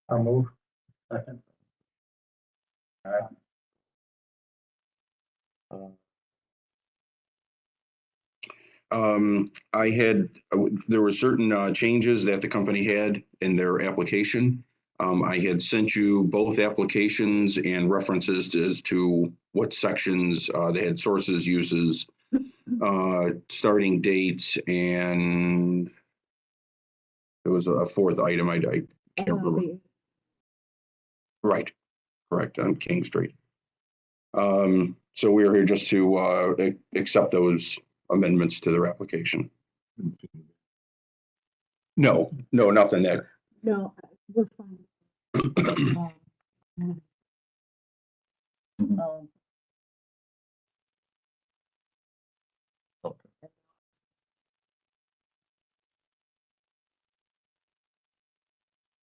I'll move. Second. All right. I had, there were certain changes that the company had in their application. I had sent you both applications and references as to what sections they had sources, uses, starting dates, and there was a fourth item I can't remember. Right, correct, on King Street. So we are here just to accept those amendments to their application. No, nothing there. No, we're fine.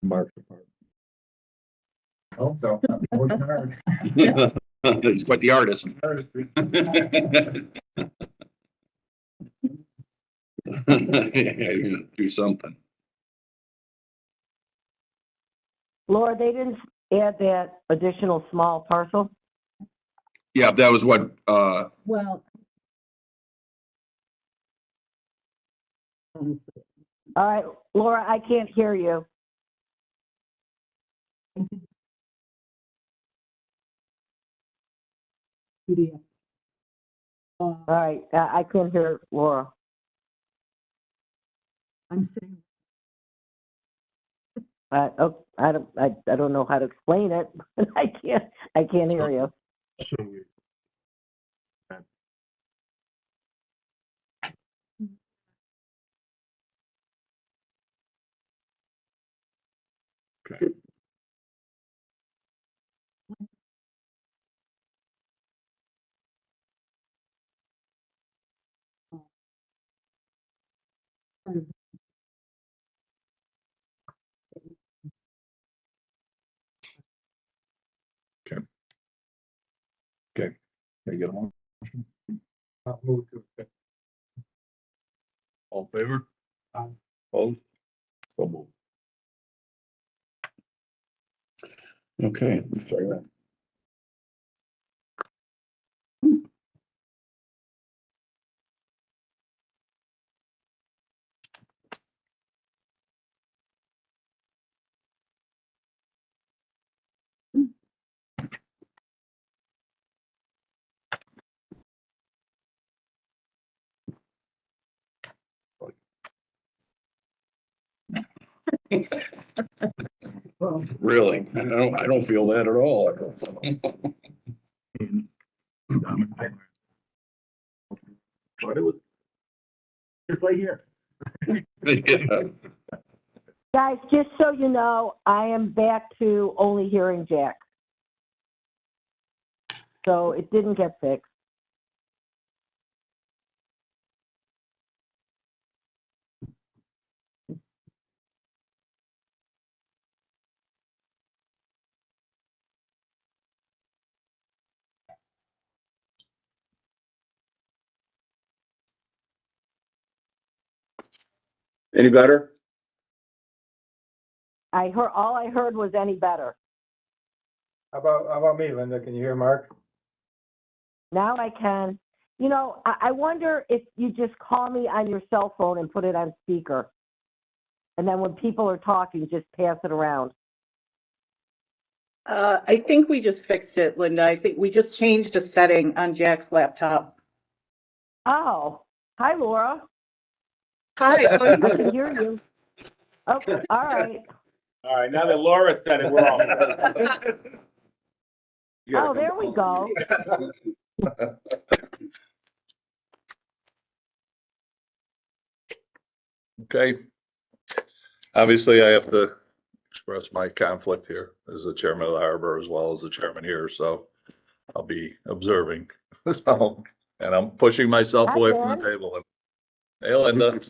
Mark's apart. Oh, so, working hard. He's quite the artist. Do something. Laura, they didn't add that additional small parcel? Yeah, that was what, Well. Honestly. All right, Laura, I can't hear you. PDF. All right, I couldn't hear Laura. I'm saying, I don't know how to explain it. I can't hear you. Okay. Okay. Can I get a motion? I'll move to accept. All in favor? Opposed? So moved. okay. Sorry, man. Really? I don't feel that at all. But it was. It's right here. Yeah. Guys, just so you know, I am back to only hearing Jack. So it didn't get fixed. Any better? All I heard was any better. How about me, Linda? Can you hear Mark? Now I can. You know, I wonder if you just call me on your cell phone and put it on speaker. And then when people are talking, just pass it around. I think we just fixed it, Linda. I think we just changed a setting on Jack's laptop. Oh, hi, Laura. Hi. I can hear you. Okay, all right. All right, now that Laura said it, we're all. Oh, there we go. Okay. Obviously, I have to express my conflict here as the chairman of the harbor as well as the chairman here, so I'll be observing. So, and I'm pushing myself Hi, away from Ben. the table. Hey, Linda.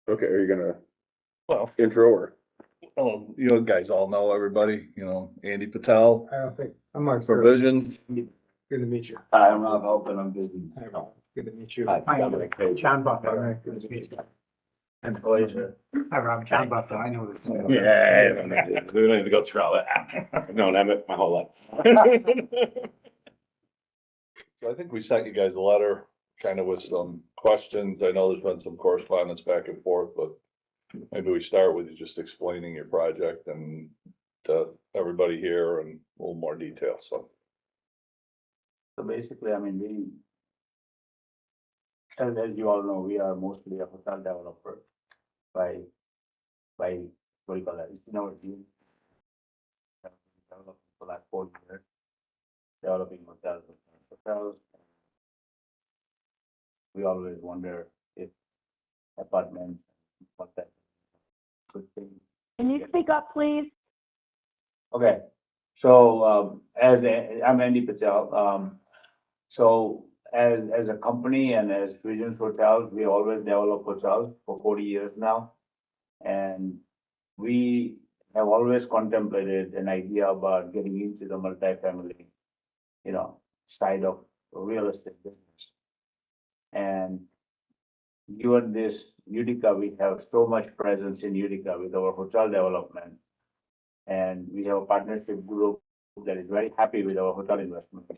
Okay, are you gonna Well, intro or? you guys all know everybody, Andy Patel, I don't think, I'm Mark. Provisions. Good to meet you. Hi, I'm Rob Open, I'm busy. Hi, Rob. Good to meet you. Hi, Dominic Page. John Butler. Good to meet you. Oh, yes, sir. Hi, Rob, John Buffer, I know this. Yeah, we don't need to go through all that. I've known Emmett my whole life. So I think we sent you guys a letter kind of with some questions. I know there's been some correspondence back and forth, but maybe we start with you just explaining your project and to everybody here and a little more detail, so. So basically, I mean, as you all know, we are mostly a hotel developer by, what do you call that? It's in our deal. Developing for like 4 years, developing hotels. We always wonder if apartments, what that good thing. Can you speak up, please? Okay, so, I'm Andy Patel, so as a company and as Visions Hotels, we always develop hotels for 40 years now. And we have always contemplated an idea about getting into the multifamily, side of real estate business. And given this Utica, we have so much presence in Utica with our hotel development. And we have a partnership group that is very happy with our hotel investment.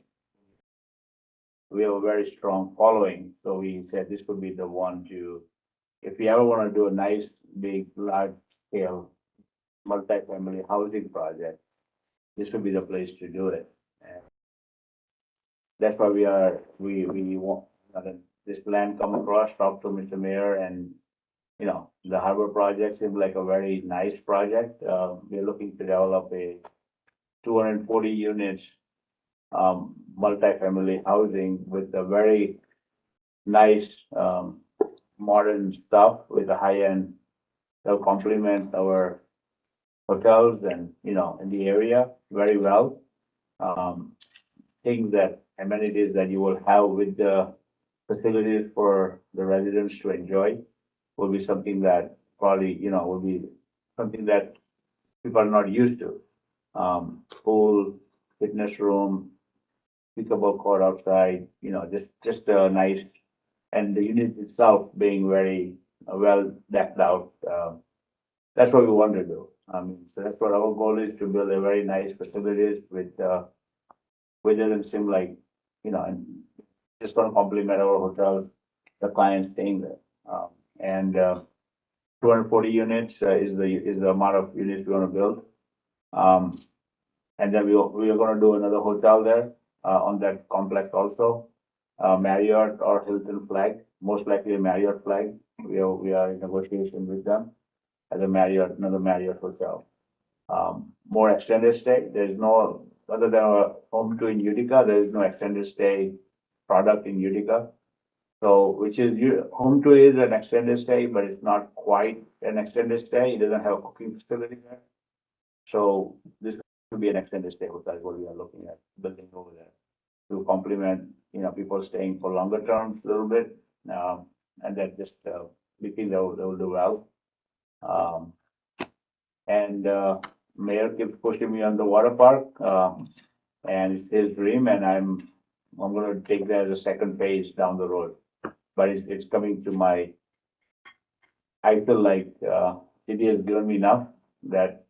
We have a very strong following, so we said this would be the one to, if we ever want to do a nice, big, large scale multifamily housing project, this would be the place to do it. And that's why we want, this plan come across, talk to Mr. Mayor, and, the harbor project seems like a very nice project. We're looking to develop a 240 units multifamily housing with a very nice, modern stuff with a high end. They'll complement our hotels and, in the area very well. Things that, amenities that you will have with the facilities for the residents to enjoy will be something that probably, will be something that people are not used to. Pool, fitness room, pickleball court outside, just a nice, and the unit itself being very well decked out. That's what we want to do. So that's what our goal is, to build a very nice facilities with it doesn't seem like, and just gonna complement our hotels, the clients staying there. And 240 units is the amount of units we want to build. And then we are gonna do another hotel there on that complex also. Marriott or Hilton flag, most likely a Marriott flag. We are in negotiation with them as another Marriott hotel. More extended stay. There's no, other than a home to in Utica, there is no extended stay product in Utica. So, which is, home to is an extended stay, but it's not quite an extended stay. It doesn't have a cooking facility there. So this could be an extended stay hotel, is what we are looking at building over there to complement, people staying for longer terms a little bit. And then just, we think they will do well. And Mayor keeps pushing me on the water park, and it's his dream, and I'm gonna take that as a second phase down the road. But it's coming to my, I feel like, city has given me enough that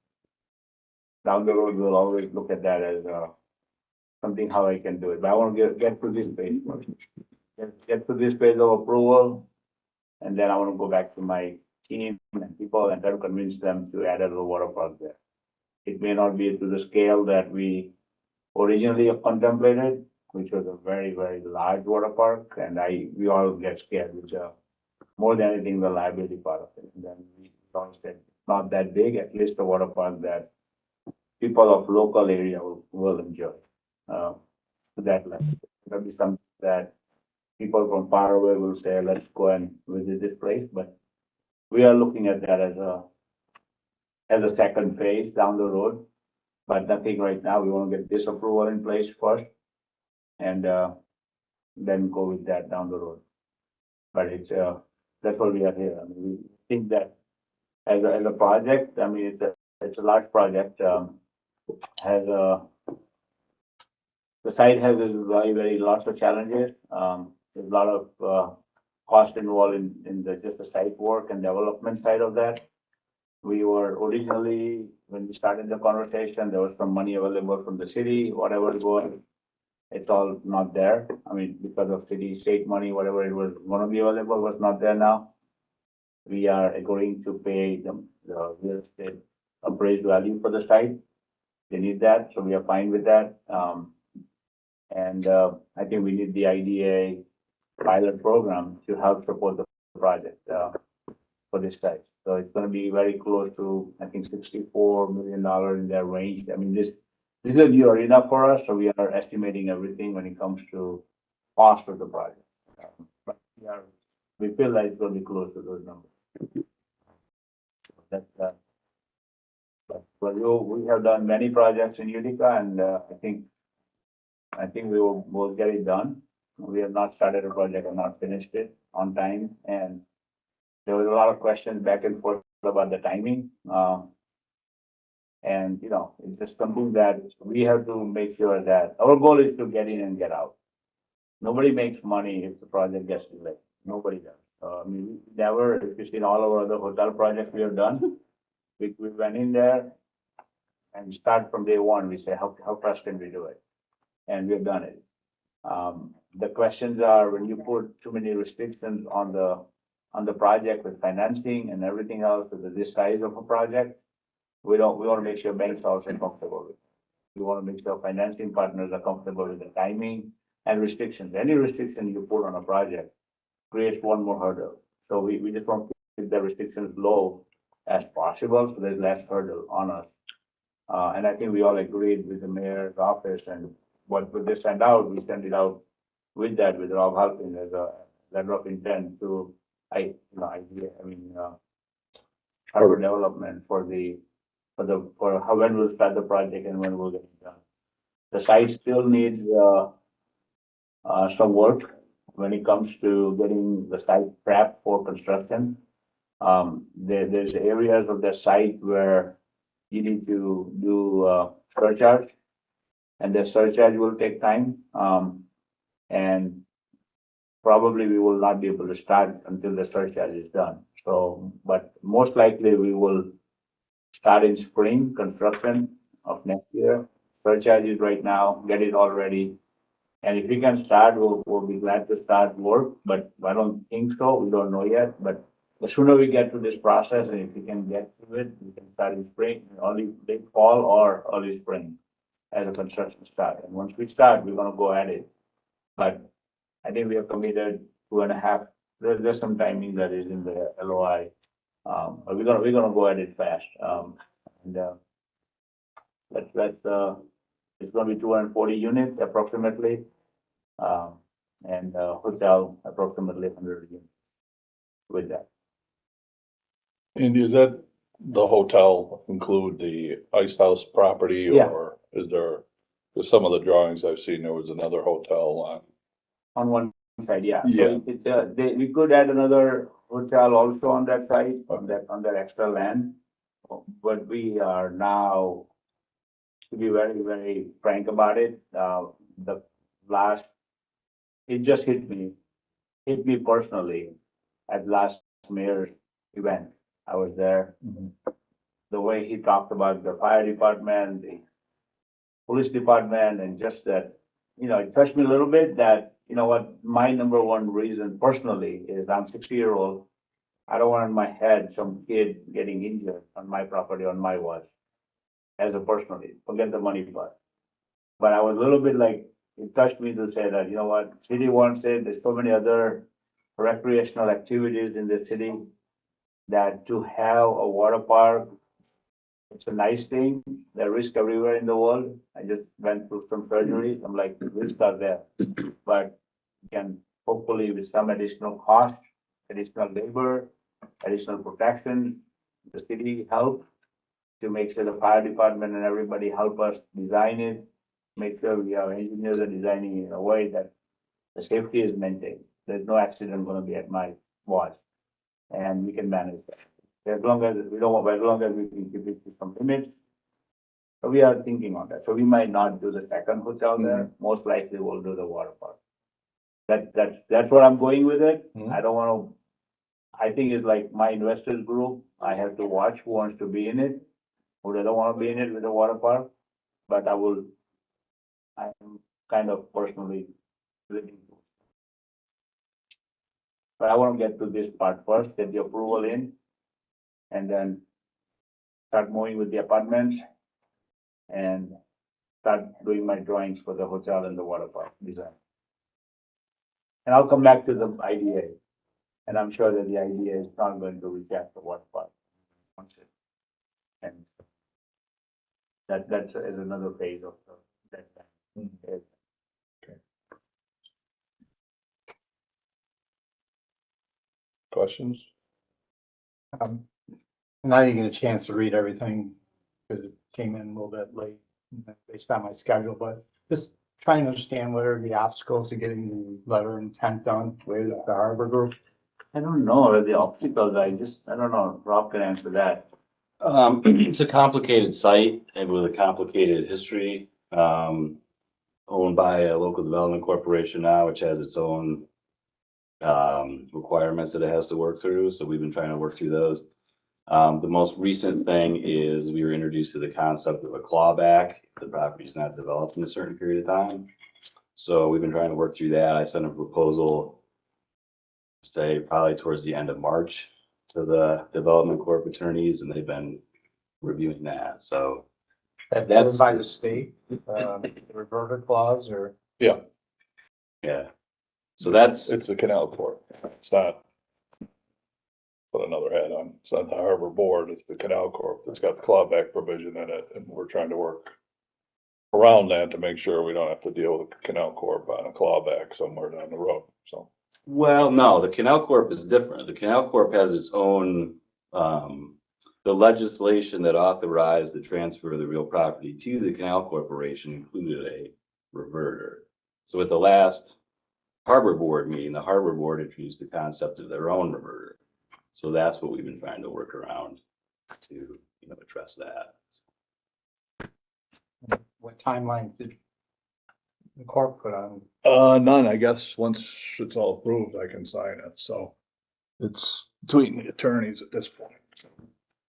down the road, we'll always look at that as, something how I can do it. But I want to get through this phase first. Get through this phase of approval. And then I want to go back to my team and people and try to convince them to add a little water park there. It may not be to the scale that we originally contemplated, which was a very, very large water park, and we all get scared with more than anything, the liability part of it. And then we all said, not that big, at least a water park that people of local area will enjoy. To that level. There'll be something that people from far away will say, let's go and visit this place, but we are looking at that as a second phase down the road, but nothing right now. We want to get this approval in place first and then go with that down the road. But it's that's what we are here. I mean, we think that as a project, I mean, it's a large project. The site has very, very lots of challenges. There's a lot of cost involved in the, just the site work and development side of that. We were originally, when we started the conversation, there was some money available from the city, whatever it was. It's all not there. I mean, because of city, state money, whatever it was gonna be available was not there now. We are agreeing to pay the real estate appraised value for the site. They need that, so we are fine with that. I think we need the IDA pilot program to help support the project, for this site. So it's gonna be very close to, I think, $64 million in that range. I mean, this is a new arena for us, so we are estimating everything when it comes to cost of the project. But we feel like it's gonna be close to those numbers. That's, we have done many projects in Utica, and I think we'll get it done. We have not started a project and not finished it on time, and there was a lot of questions back and forth about the timing. And, you know, it's just something that we have to make sure that our goal is to get in and get out. Nobody makes money if the project gets delayed. Nobody does. I mean, we never, if you've seen all our other hotel projects we have done, we went in there and start from day one. We say, how fast can we do it? And we've done it. The questions are when you put too many restrictions on the project with financing and everything else with this size of a project, we want to make sure banks are also comfortable with it. We want to make sure financing partners are comfortable with the timing and restrictions. Any restriction you put on a project creates one more hurdle. So we just want to keep the restrictions low as possible, so there's less hurdle on us. And I think we all agreed with the mayor's office, and what would they send out, we send it out with that, with Rob helping as a letter of intent to, harbor development for how, when we'll start the project and when we'll get it done. The site still needs, some work when it comes to getting the site prepped for construction. There's areas of the site where you need to do, surcharge, and the surcharge will take time. And probably we will not be able to start until the surcharge is done. So, but most likely we will start in spring construction of next year. Surcharge is right now, get it all ready. And if we can start, we'll be glad to start work, but I don't think so. We don't know yet, but the sooner we get to this process, and if we can get to it, we can start in spring, early late fall or early spring as a construction start. And once we start, we're gonna go at it. But I think we have committed 2.5. There's some timing that is in the LOI. But we're gonna go at it fast. It's gonna be 240 units approximately. And hotel approximately 100 units with that. And is that the hotel include the ice house property? Yeah. Or is there, with some of the drawings I've seen, there was another hotel On one side, yeah. Yeah. So we could add another hotel also on that side, on that extra land. But we are now, to be very, very frank about it, it just hit me personally at last mayor's event. I was there. The way he talked about the fire department, the police department, and just that, you know, it touched me a little bit that, you know what, my number one reason personally is I'm 60-year-old. I don't want in my head some kid getting injured on my property, on my watch, as a personally, forget the money part. But I was a little bit like, it touched me to say that, you know what, city wants it, there's so many other recreational activities in the city that to have a water park, it's a nice thing. There's risk everywhere in the world. I just went through some surgeries. I'm like, the risks are there. But can hopefully with some additional cost, additional labor, additional protection, the city help to make sure the fire department and everybody help us design it, make sure we have engineers are designing it in a way that the safety is maintained. There's no accident gonna be at my watch, and we can manage that. As long as we can keep it to some limits. So we are thinking on that. So we might not do the second hotel there. Most likely we'll do the water park. That's what I'm going with it. Mhm. I don't wanna, I think it's like my investors group, I have to watch who wants to be in it, who doesn't wanna be in it with the water park, but I'm kind of personally willing to. But I wanna get to this part first, get the approval in, and then start moving with the apartments and start doing my drawings for the hotel and the water park design. And I'll come back to the IDA, and I'm sure that the IDA is not going to reject the water park. And that's is another phase of that. Questions? Now you get a chance to read everything, because it came in a little bit late based on my schedule, but just trying to understand what are the obstacles to getting the letter of intent done with the Harbor Group. I don't know, the obstacles, I don't know, Rob can answer that. It's a complicated site and with a complicated history, owned by a local development corporation now, which has its own requirements that it has to work through. So we've been trying to work through those. The most recent thing is we were introduced to the concept of a clawback if the property is not developed in a certain period of time. So we've been trying to work through that. I sent a proposal, say probably towards the end of March, to the development corp attorneys, and they've been reviewing that. So That's That's- by the state, the reverter clause, or? Yeah, yeah, so that's it's the canal court. It's not. Put another hat on. It's not the harbor board, it's the canal corp. It's got the clawback provision in it, and we're trying to work around that to make sure we don't have to deal with the canal corp on a clawback somewhere down the road, so. Well, no, the Canal Corp is different. The Canal Corp has its own, the legislation that authorized the transfer of the real property to the Canal Corporation included a reverter. So at the last Harbor Board meeting, the Harbor Board introduced the concept of their own reverter. So that's what we've been trying to work around to, address that. What timeline did the corp put on? None, I guess. Once it's all approved, I can sign it, so. It's between the attorneys at this point.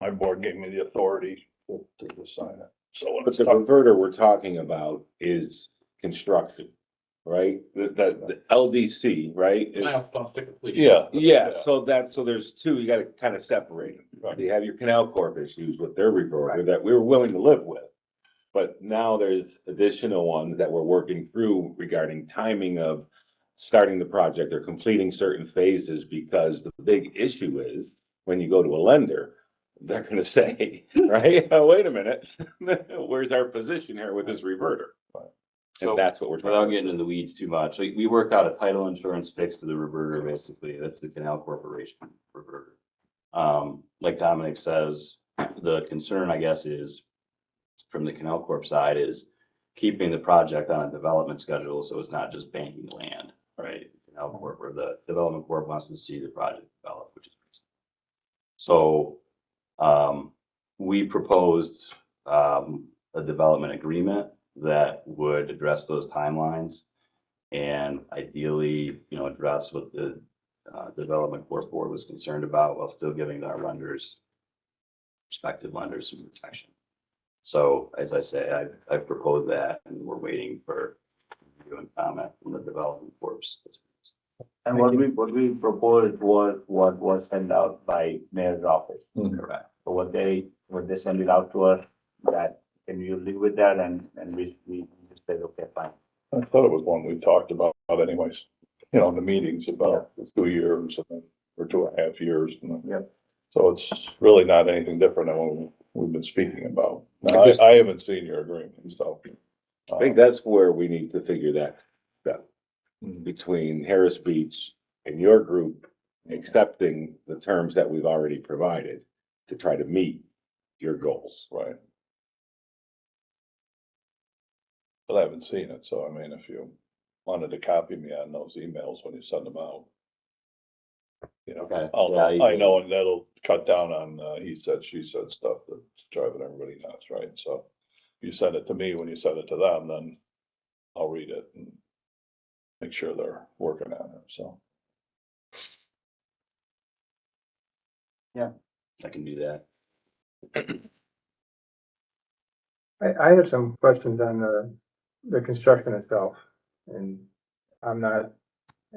My board gave me the authority to just sign it, so. when But it's the time- reverter we're talking about is construction, right? The LDC, right? Yeah. Yeah, so there's two, you gotta kind of separate them. Right. You have your Canal Corp issues with their reverter that we were willing to live with. But now there's additional ones that we're working through regarding timing of starting the project or completing certain phases, because the big issue is when you go to a lender, they're gonna say, right, oh, wait a minute, where's our position here with this reverter? So, And that's what we're trying. Without to getting into the weeds too much, we worked out a title insurance fix to the reverter, basically. That's the Canal Corporation reverter. Like Dominic says, the concern, I guess, is from the Canal Corp side is keeping the project on a development schedule, so it's not just banking land, right? Canal Corp, or the Development Corp wants to see the project develop, which is reasonable. So, we proposed, a development agreement that would address those timelines and ideally, address what the Development Corp board was concerned about while still giving our lenders, prospective lenders, some protection. So as I say, I've proposed that, and we're waiting for review and comment from the Development Corps. And what we proposed was what was sent out by mayor's office. Correct. So what they send it out to us, that, can you live with that, and we just said, okay, fine. I thought it was one we talked about anyways, in the meetings about the 2 years and then, or 2.5 years. And then- Yep. So it's really not anything different than what we've been speaking about. Now, I haven't seen your agreement, so. I think that's where we need to figure that out. Mhm. Between Harris Beach and your group accepting the terms that we've already provided to try to meet your goals. Right. But I haven't seen it, so I mean, if you wanted to copy me on those emails when you send them out. Okay. I know, and that'll cut down on, he said, she said stuff that's driving everybody nuts, right? So you send it to me when you send it to them, then I'll read it and make sure they're working on it, so. I can do that. I have some questions on the construction itself, and I'm not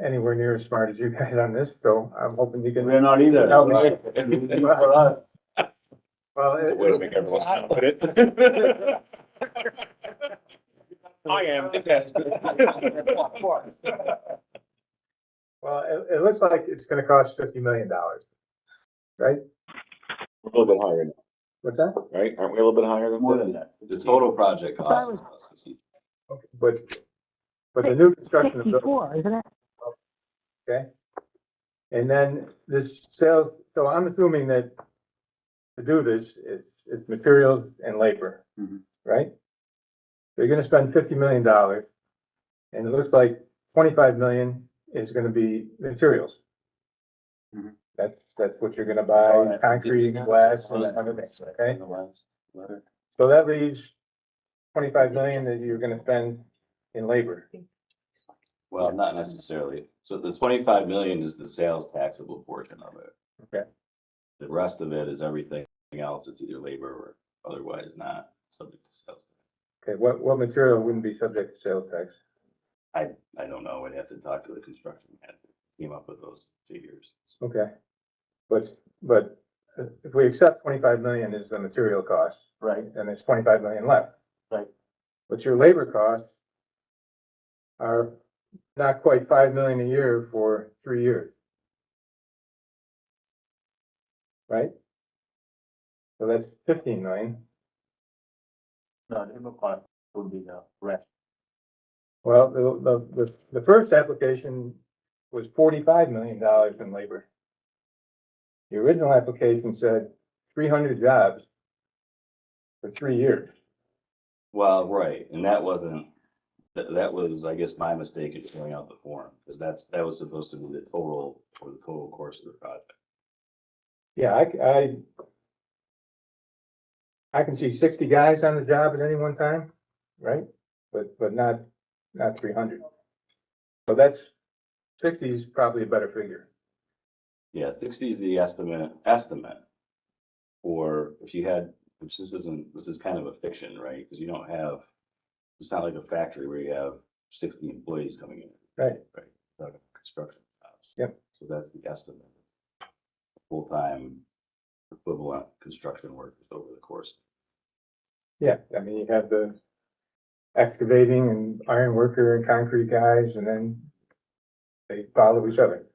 anywhere near as smart as you guys on this, so I'm hoping you can. We're not either. Help me. For us. Well, It's a way to make everyone confident. I am, well, it looks like it's gonna cost $50 million, right? We're a little bit higher now, What's that? right? Aren't we a little bit higher than More that? than that. The total project cost is That about 60. Okay, but the new construction of buildings, 64, isn't it? okay? And then this sales, so I'm assuming that to do this, it's materials and labor, Mhm. right? So you're gonna spend $50 million, and it looks like 25 million is gonna be materials. Mhm. That's what you're gonna buy, concrete, glass, and everything, okay? So that leaves 25 million that you're gonna spend in labor. Well, not necessarily. So the 25 million is the sales taxable portion of it. Okay. The rest of it is everything else. It's either labor or otherwise not subject to sales. Okay, what material wouldn't be subject to sales tax? I don't know. I'd have to talk to the construction man who came up with those figures. Okay. But if we accept 25 million as the material cost, Right, then there's 25 million left. right. But your labor costs are not quite 5 million a year for 3 years. Right? So that's 15 million. No, the cost would be the rest. Well, the first application was $45 million in labor. The original application said 300 jobs for 3 years. Well, right. And that wasn't, that was, I guess, my mistake in filling out the form because that was supposed to be the total for the total course of the project. Yeah, I can see 60 guys on the job at any one time, right? But not 300. So that's 60 is probably a better figure. Yeah, 60 is the estimate for if you had, which this is kind of a fiction, right? Because you don't have, it's not like a factory where you have 60 employees coming in. Right. Right. Like a construction house. Yep. So that's the estimate. Full-time equivalent construction workers over the course. Yeah, I mean, you have the excavating and iron worker and concrete guys, and then they follow each other.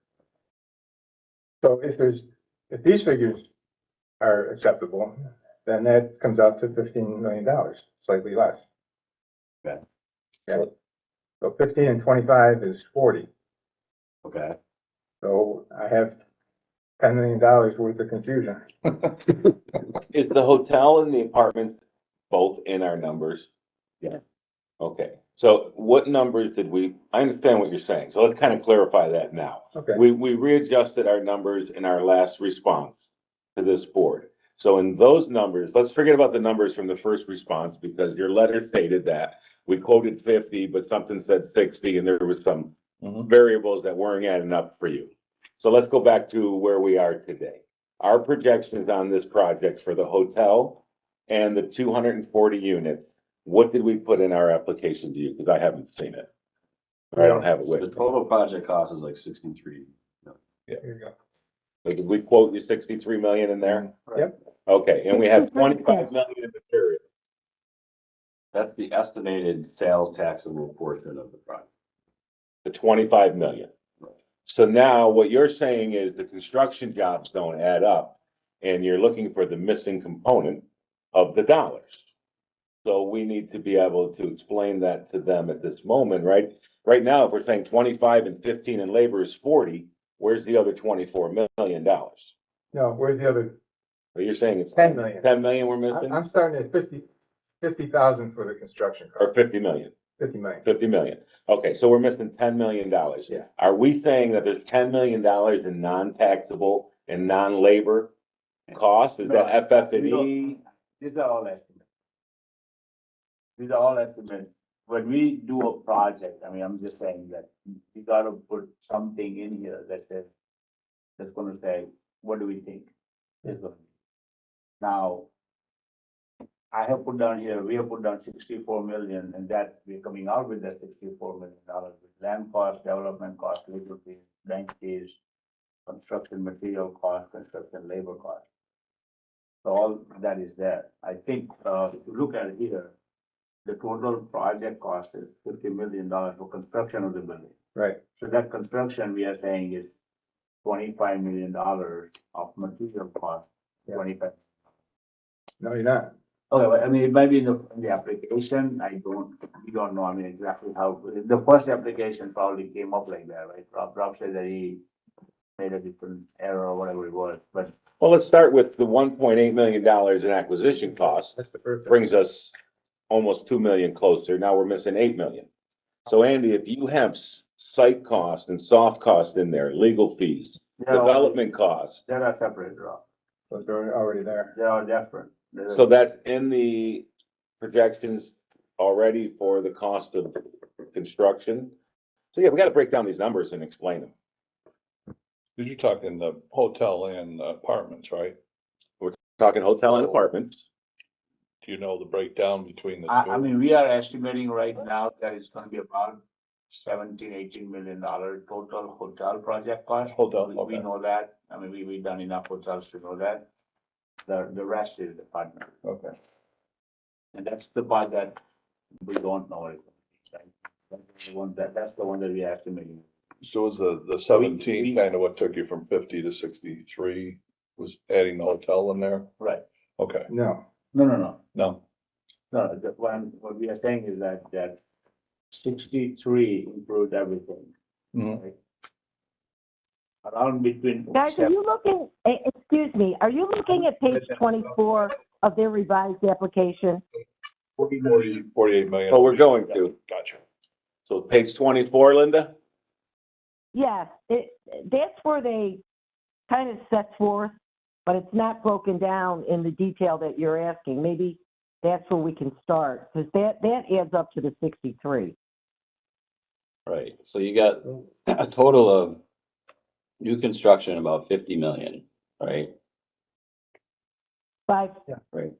So if these figures are acceptable, then that comes out to $15 million, slightly less. Okay. Okay. So 15 and 25 is 40. Okay. So I have $10 million worth of confusion. Is the hotel and the apartments both in our numbers? Yeah. Okay, so what numbers did I understand what you're saying, so let's kind of clarify that now. Okay. We readjusted our numbers in our last response to this board. So in those numbers, let's forget about the numbers from the first response because your letter stated that we quoted 50, but something said 60 and there was some variables that weren't adding up for you. So let's go back to where we are today. Our projections on this project for the hotel and the 240 units, what did we put in our application to you? Because I haven't seen it. Or I don't have it So with the me. total project cost is like 63. Here you go. So did we quote you 63 million in there? Yep. Okay, and we have 25 million in material. That's the estimated sales taxable portion of the project. The 25 million. So now what you're saying is the construction jobs don't add up and you're looking for the missing component of the dollars. So we need to be able to explain that to them at this moment, right? Right now, if we're saying 25 and 15 in labor is 40, where's the other $24 million? No, where's the other? Well, you're saying it's 10 million. 10 million we're missing? I'm starting at 50,000 for the construction Or cost, 50 million? 50 million. 50 million. Okay, so we're missing $10 million. Yeah. Are we saying that there's $10 million in non-taxable and non-labor costs? Is that FF&E? These are all estimates. These are all estimates when we do a project, I mean, I'm just saying that we gotta put something in here that says, that's gonna say, what do we think is gonna be? Now, I have put down here, we have put down 64 million, and that we're coming out with that $64 million with land cost, development cost, legal fees, bank fees, construction material cost, construction labor cost. So all that is there. I think, if you look at it here, the total project cost is $50 million for construction of the building. Right. So that construction, we are saying is $25 million of material cost, Yeah. 25. No, you're not. Okay, well, I mean, it might be in the application, we don't know, I mean, exactly how, the first application probably came up like that, right? Rob said that he made a different error or whatever it was, but Well, let's start with the $1.8 million in acquisition costs, That's the first. brings us almost 2 million closer. Now we're missing 8 million. So Andy, if you have site cost and soft cost in there, legal fees, development costs, they are separate, Rob. So they're already there. They are different. so that's in the projections already for the cost of construction. So yeah, we gotta break down these numbers and explain them. You're talking the hotel and apartments, right? Talking hotel and apartments. Do you know the breakdown between the two? I mean, we are estimating right now that it's gonna be about 17-18 million dollar total hotel project cost. Hotel, We okay. know that, I mean, we've done enough hotels to know that. The rest is the partner, Okay. and that's the part that we don't know. It, right? That's the one that we are estimating. So was the we- 17 kind of what took you from 50 to 63, was adding the hotel in there? Right, Okay, No. no. no, What we are saying is that 63 includes everything. Mhm. Right? Around between. Guys, are you looking, excuse me, are you looking at page 24 of their revised application? 48 million. Oh, we're going to. Gotcha. So page 24, Linda? Yes, that's where they kind of set forth, but it's not broken down in the detail that you're asking. Maybe that's where we can start, because that adds up to the 63. Right, so you got a total of new construction about 50 million, right? Five, Right.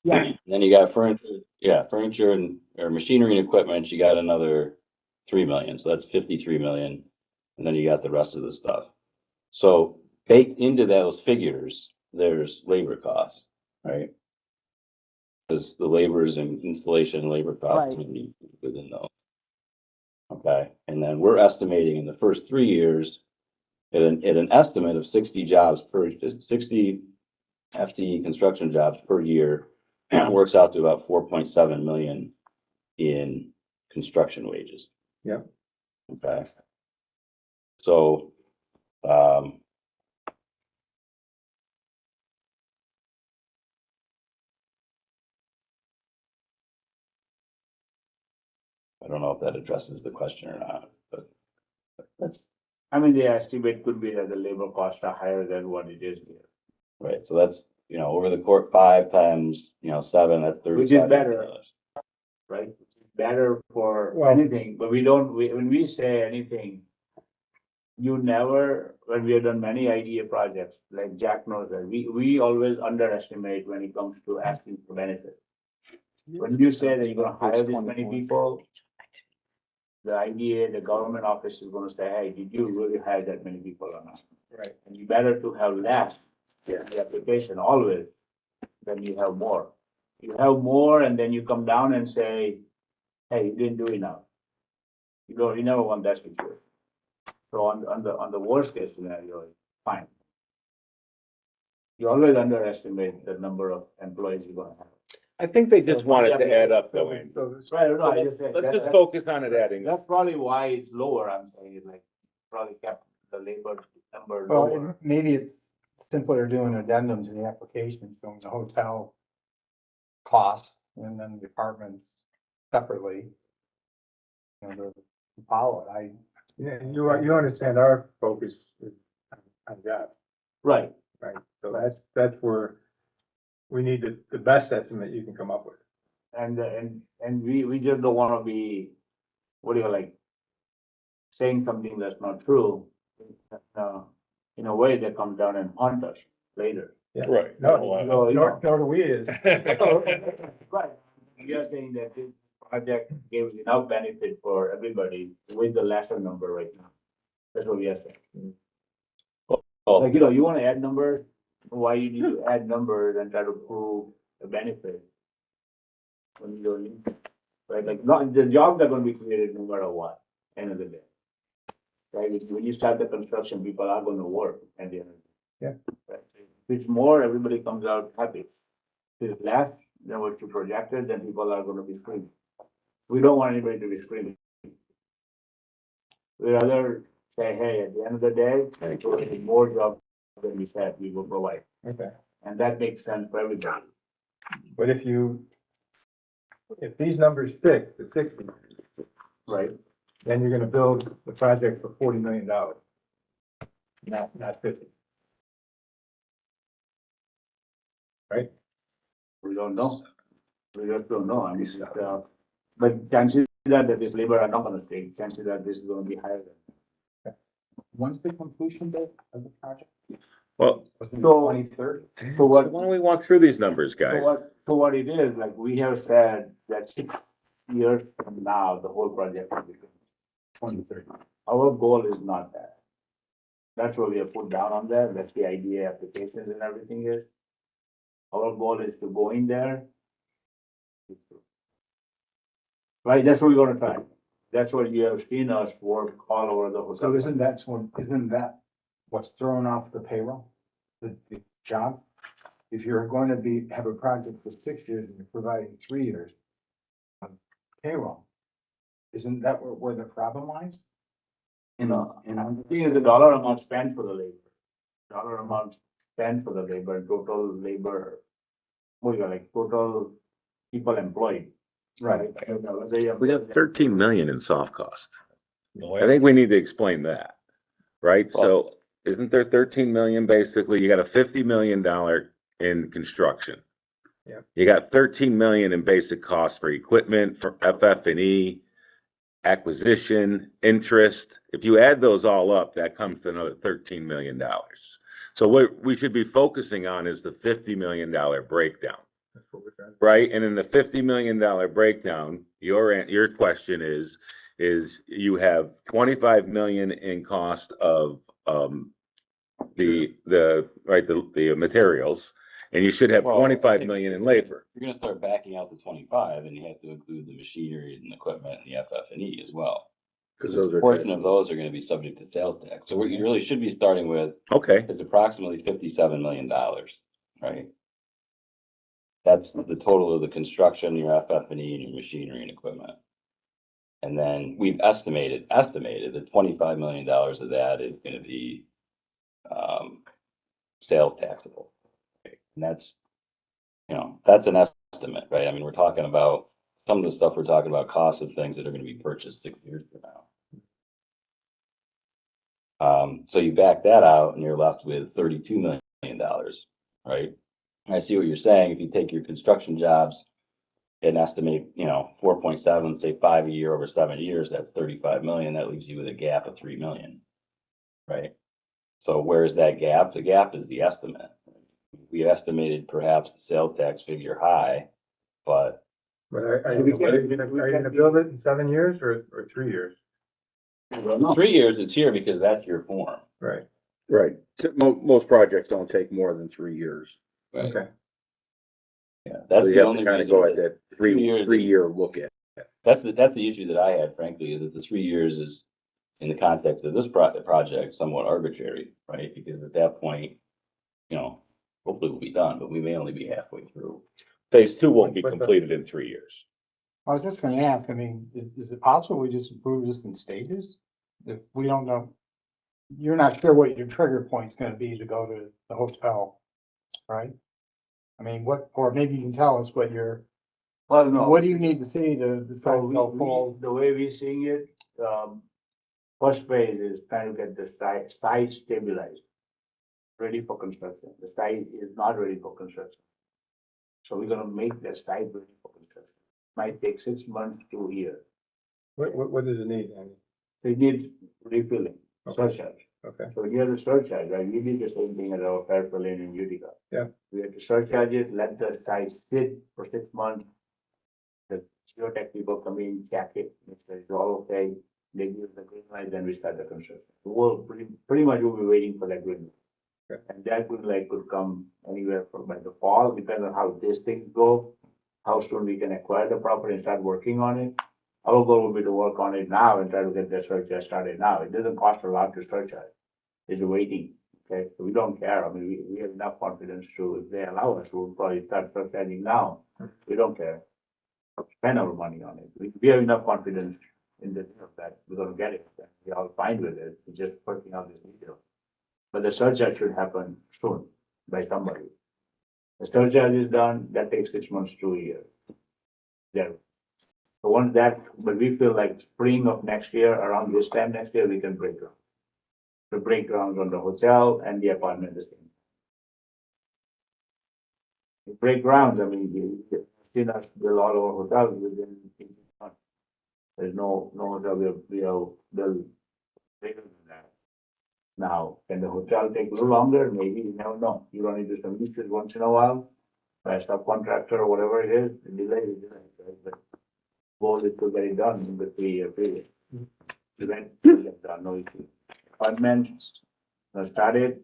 yeah, Then you got furniture and, or machinery and equipment, you got another 3 million, so that's 53 million. And then you got the rest of the stuff. So baked into those figures, there's labor costs, right? Because the laborers and installation labor costs Right. can be within those. Okay, and then we're estimating in the first 3 years at an estimate of 60 jobs per, 60 FTE construction jobs per year, works out to about 4.7 million in construction wages. Yep. Okay. So, I don't know if that addresses the question or not, but I mean, the estimate could be that the labor costs are higher than what it is here. right, so that's, over the court 5 times, 7, that's 30. Which is better. Right? Better for Well- anything, but when we say anything, you never, when we have done many idea projects, like Jack knows that, we always underestimate when it comes to asking for benefits. When you say that you're gonna hire this many people, the IDA, the government office is gonna say, hey, did you really hire that many people or not? Right. And you better to have less in the application always than you have more. You have more and then you come down and say, hey, you didn't do enough. You never want that situation. So on the worst case scenario, fine. You always underestimate the number of employees you're gonna have. I think they just want it to add up though, Andy. Right, no, I just said, Let's just that's focus on it adding up. probably why it's lower, I'm saying, like, probably kept the labor number Well, lower. and maybe it's simpler doing addendums in the application, showing the hotel cost and then the apartments separately. To follow it, Yeah, you understand our focus is on jobs, Right, right? So that's where we need the best estimate you can come up with. And we just don't wanna be, what do you like, saying something that's not true. In a way that comes down and haunt us later. Right. No, So, you know, nor do we is. right, we are saying that this project gives enough benefit for everybody with the lesser number right now. That's what we are saying. Like, you know, you wanna add numbers, why you need to add numbers and try to prove the benefit? When you don't need, to, right, like, not, the jobs are gonna be created no matter what, end of the day. Right, when you start the construction, people are gonna work at the end of the day. Yeah. Right, if it's more, everybody comes out happy. If it's less than what you projected, then people are gonna be screaming. We don't want anybody to be screaming. We rather say, hey, at the end of the day, we'll have more jobs than we said we will provide. Okay, And that makes sense for everybody. but if these numbers stick, the 60, Right. then you're gonna build the project for $40 million. Not 50. Right? We don't know. We just don't know. I mean, but chances that this labor are not gonna stay, chances that this is gonna be higher than. When's the completion date of the project? Well, Was it So- 23rd? So what, why don't we walk through these numbers, guys? so what it is, like, we have said that 6 years from now, the whole project will be 2030. Our goal is not that. That's what we have put down on there, that's the idea, applications and everything is. Our goal is to go in there. Right, that's what we're gonna try. That's what you have seen us work all over the hotel. So isn't that what's thrown off the payroll? The job? If you're going to have a project for 6 years and you're providing 3 years of payroll, isn't that where the problem lies? You know, the thing is the dollar amount spent for the labor. Dollar amount spent for the labor, total labor. What do you got, like, total people employed. Right. We got 13 million in soft cost. No, I think we need to explain that, right? So isn't there 13 million basically? You got a $50 million in construction. Yeah. You got 13 million in basic costs for equipment, for FF&E, acquisition, interest. If you add those all up, that comes to another $13 million. So what we should be focusing on is the $50 million breakdown. That's what we're trying to. Right, and in the $50 million breakdown, your question is you have 25 million in cost of, the materials, and you should have Well, 25 million in labor. You're gonna start backing out the 25, and you have to include the machinery and equipment and the FF&E as well. Because A portion of those are gonna be subject to sales tax. So what you really should be starting with okay, is approximately $57 million, right? That's the total of the construction, your FF&E, and your machinery and equipment. And then we've estimated that $25 million of that is gonna be, sales taxable. And that's, that's an estimate, right? I mean, we're talking about, some of the stuff we're talking about, costs of things that are gonna be purchased 6 years from now. So you back that out and you're left with $32 million, right? I see what you're saying. If you take your construction jobs and estimate, 4.7, say 5 a year over 7 years, that's 35 million. That leaves you with a gap of 3 million, right? So where is that gap? The gap is the estimate. We estimated perhaps the sales tax figure high, but But are you gonna build it in 7 years or 3 years? 3 years it's here because that's your form, Right, right. Most projects don't take more than 3 years. right? okay. Yeah, that's So you the have only to kind of reason go at that- that 3 years. 3-year look at. That's the issue that I had, frankly, is that the 3 years is, in the context of this project, somewhat arbitrary, right? Because at that point, hopefully we'll be done, but we may only be halfway through. Phase 2 won't be But the- completed in 3 years. I was just gonna ask, I mean, is it possible we just approve this in stages? If we don't know, you're not sure what your trigger point's gonna be to go to the hotel, right? I mean, or maybe you can tell us what Well, no. what do you need to see to So decide to go full? the way we're seeing it, first phase is trying to get the site stabilized. Ready for construction. The site is not ready for construction. So we're gonna make the site ready for construction. might take 6 months to a year. What does it need, Andy? It needs refilling, Okay. surcharge. Okay, So we have to surcharge, right? We did the same thing at our Fairfield Lane in Utica. Yeah. We had to surcharge it, let the site sit for 6 months. The geotech people come in, check it, make sure it's all okay. They give the green light, then we start the construction. We'll pretty much we'll be waiting for that green light. Okay. And that green light could come anywhere from by the fall, depending on how these things go, how soon we can acquire the property and start working on it. Our goal will be to work on it now and try to get the surcharge started now. It doesn't cost a lot to surcharge. It's waiting, okay? So we don't care. I mean, we have enough confidence to, if they allow us, we'll probably start surcharging now. We don't care. Spend our money on it. We have enough confidence in the deal that we're gonna get it. And we're all fine with it. It's just working out this detail. But the surcharge should happen soon by somebody. The surcharge is done, that takes 6 months to a year. There. So once that, but we feel like spring of next year, around this time next year, we can break ground. To break ground on the hotel and the apartment the same. We break grounds, I mean, you've seen us build all our hotels within 18 months. There's no hotel we'll build bigger than that. Now, can the hotel take a little longer? Maybe, you never know. You run into some issues once in a while, by a subcontractor or whatever it is, the delay is delayed, right? But goal is to get it done in the 3-year period. Event, get done, no issue. Apartments, started.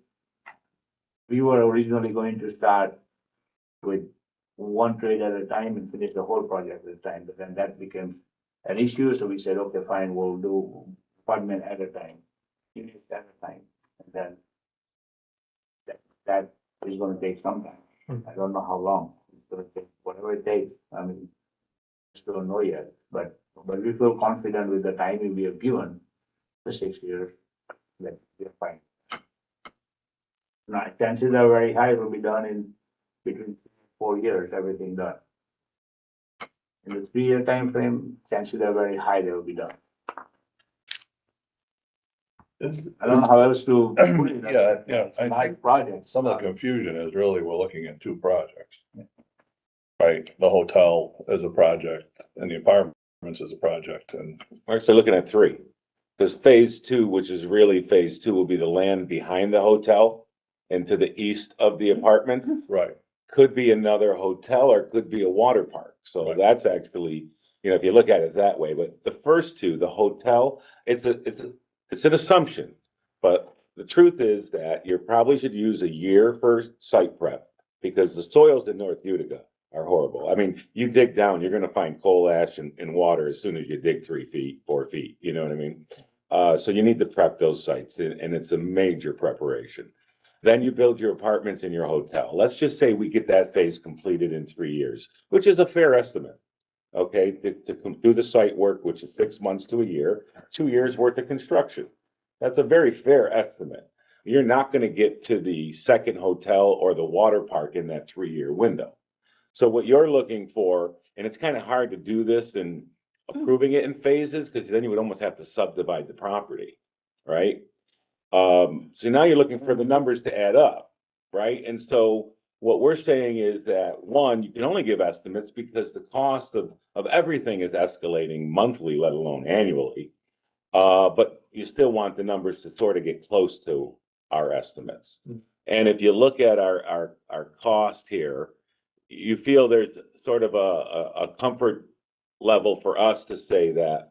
We were originally going to start with one trade at a time and finish the whole project at a time, but then that became an issue, so we said, okay, fine, we'll do apartment at a time, units at a time, and then that is gonna take some time. I don't know how long. It's gonna take whatever it takes. I mean, still don't know yet, but we feel confident with the timing we have given, the 6 years, that we're fine. Now, chances are very high it will be done in between 4 years, everything done. In the 3-year time frame, chances are very high they will be done. I don't know how else to put it. Yeah, It's a I live think project. some of the confusion is really we're looking at two projects. Right, the hotel as a project and the apartments as a project, and We're actually looking at 3. Because phase 2, which is really phase 2, will be the land behind the hotel and to the east of the apartment. right, Could be another hotel or could be a water park. So Right. that's actually, if you look at it that way, but the first 2, the hotel, it's an assumption. But the truth is that you probably should use a year for site prep because the soils in North Utica are horrible. I mean, you dig down, you're gonna find coal ash and water as soon as you dig 3 feet, 4 feet, you know what I mean? So you need to prep those sites and it's a major preparation. Then you build your apartments and your hotel. Let's just say we get that phase completed in 3 years, which is a fair estimate. Okay, to do the site work, which is 6 months to a year, 2 years worth of construction. That's a very fair estimate. You're not gonna get to the second hotel or the water park in that 3-year window. So what you're looking for, and it's kind of hard to do this and approving it in phases, because then you would almost have to subdivide the property, right? So now you're looking for the numbers to add up, right? And so what we're saying is that, one, you can only give estimates because the cost of everything is escalating monthly, let alone annually. But you still want the numbers to sort of get close to our estimates. And if you look at our cost here, you feel there's sort of a comfort level for us to say that,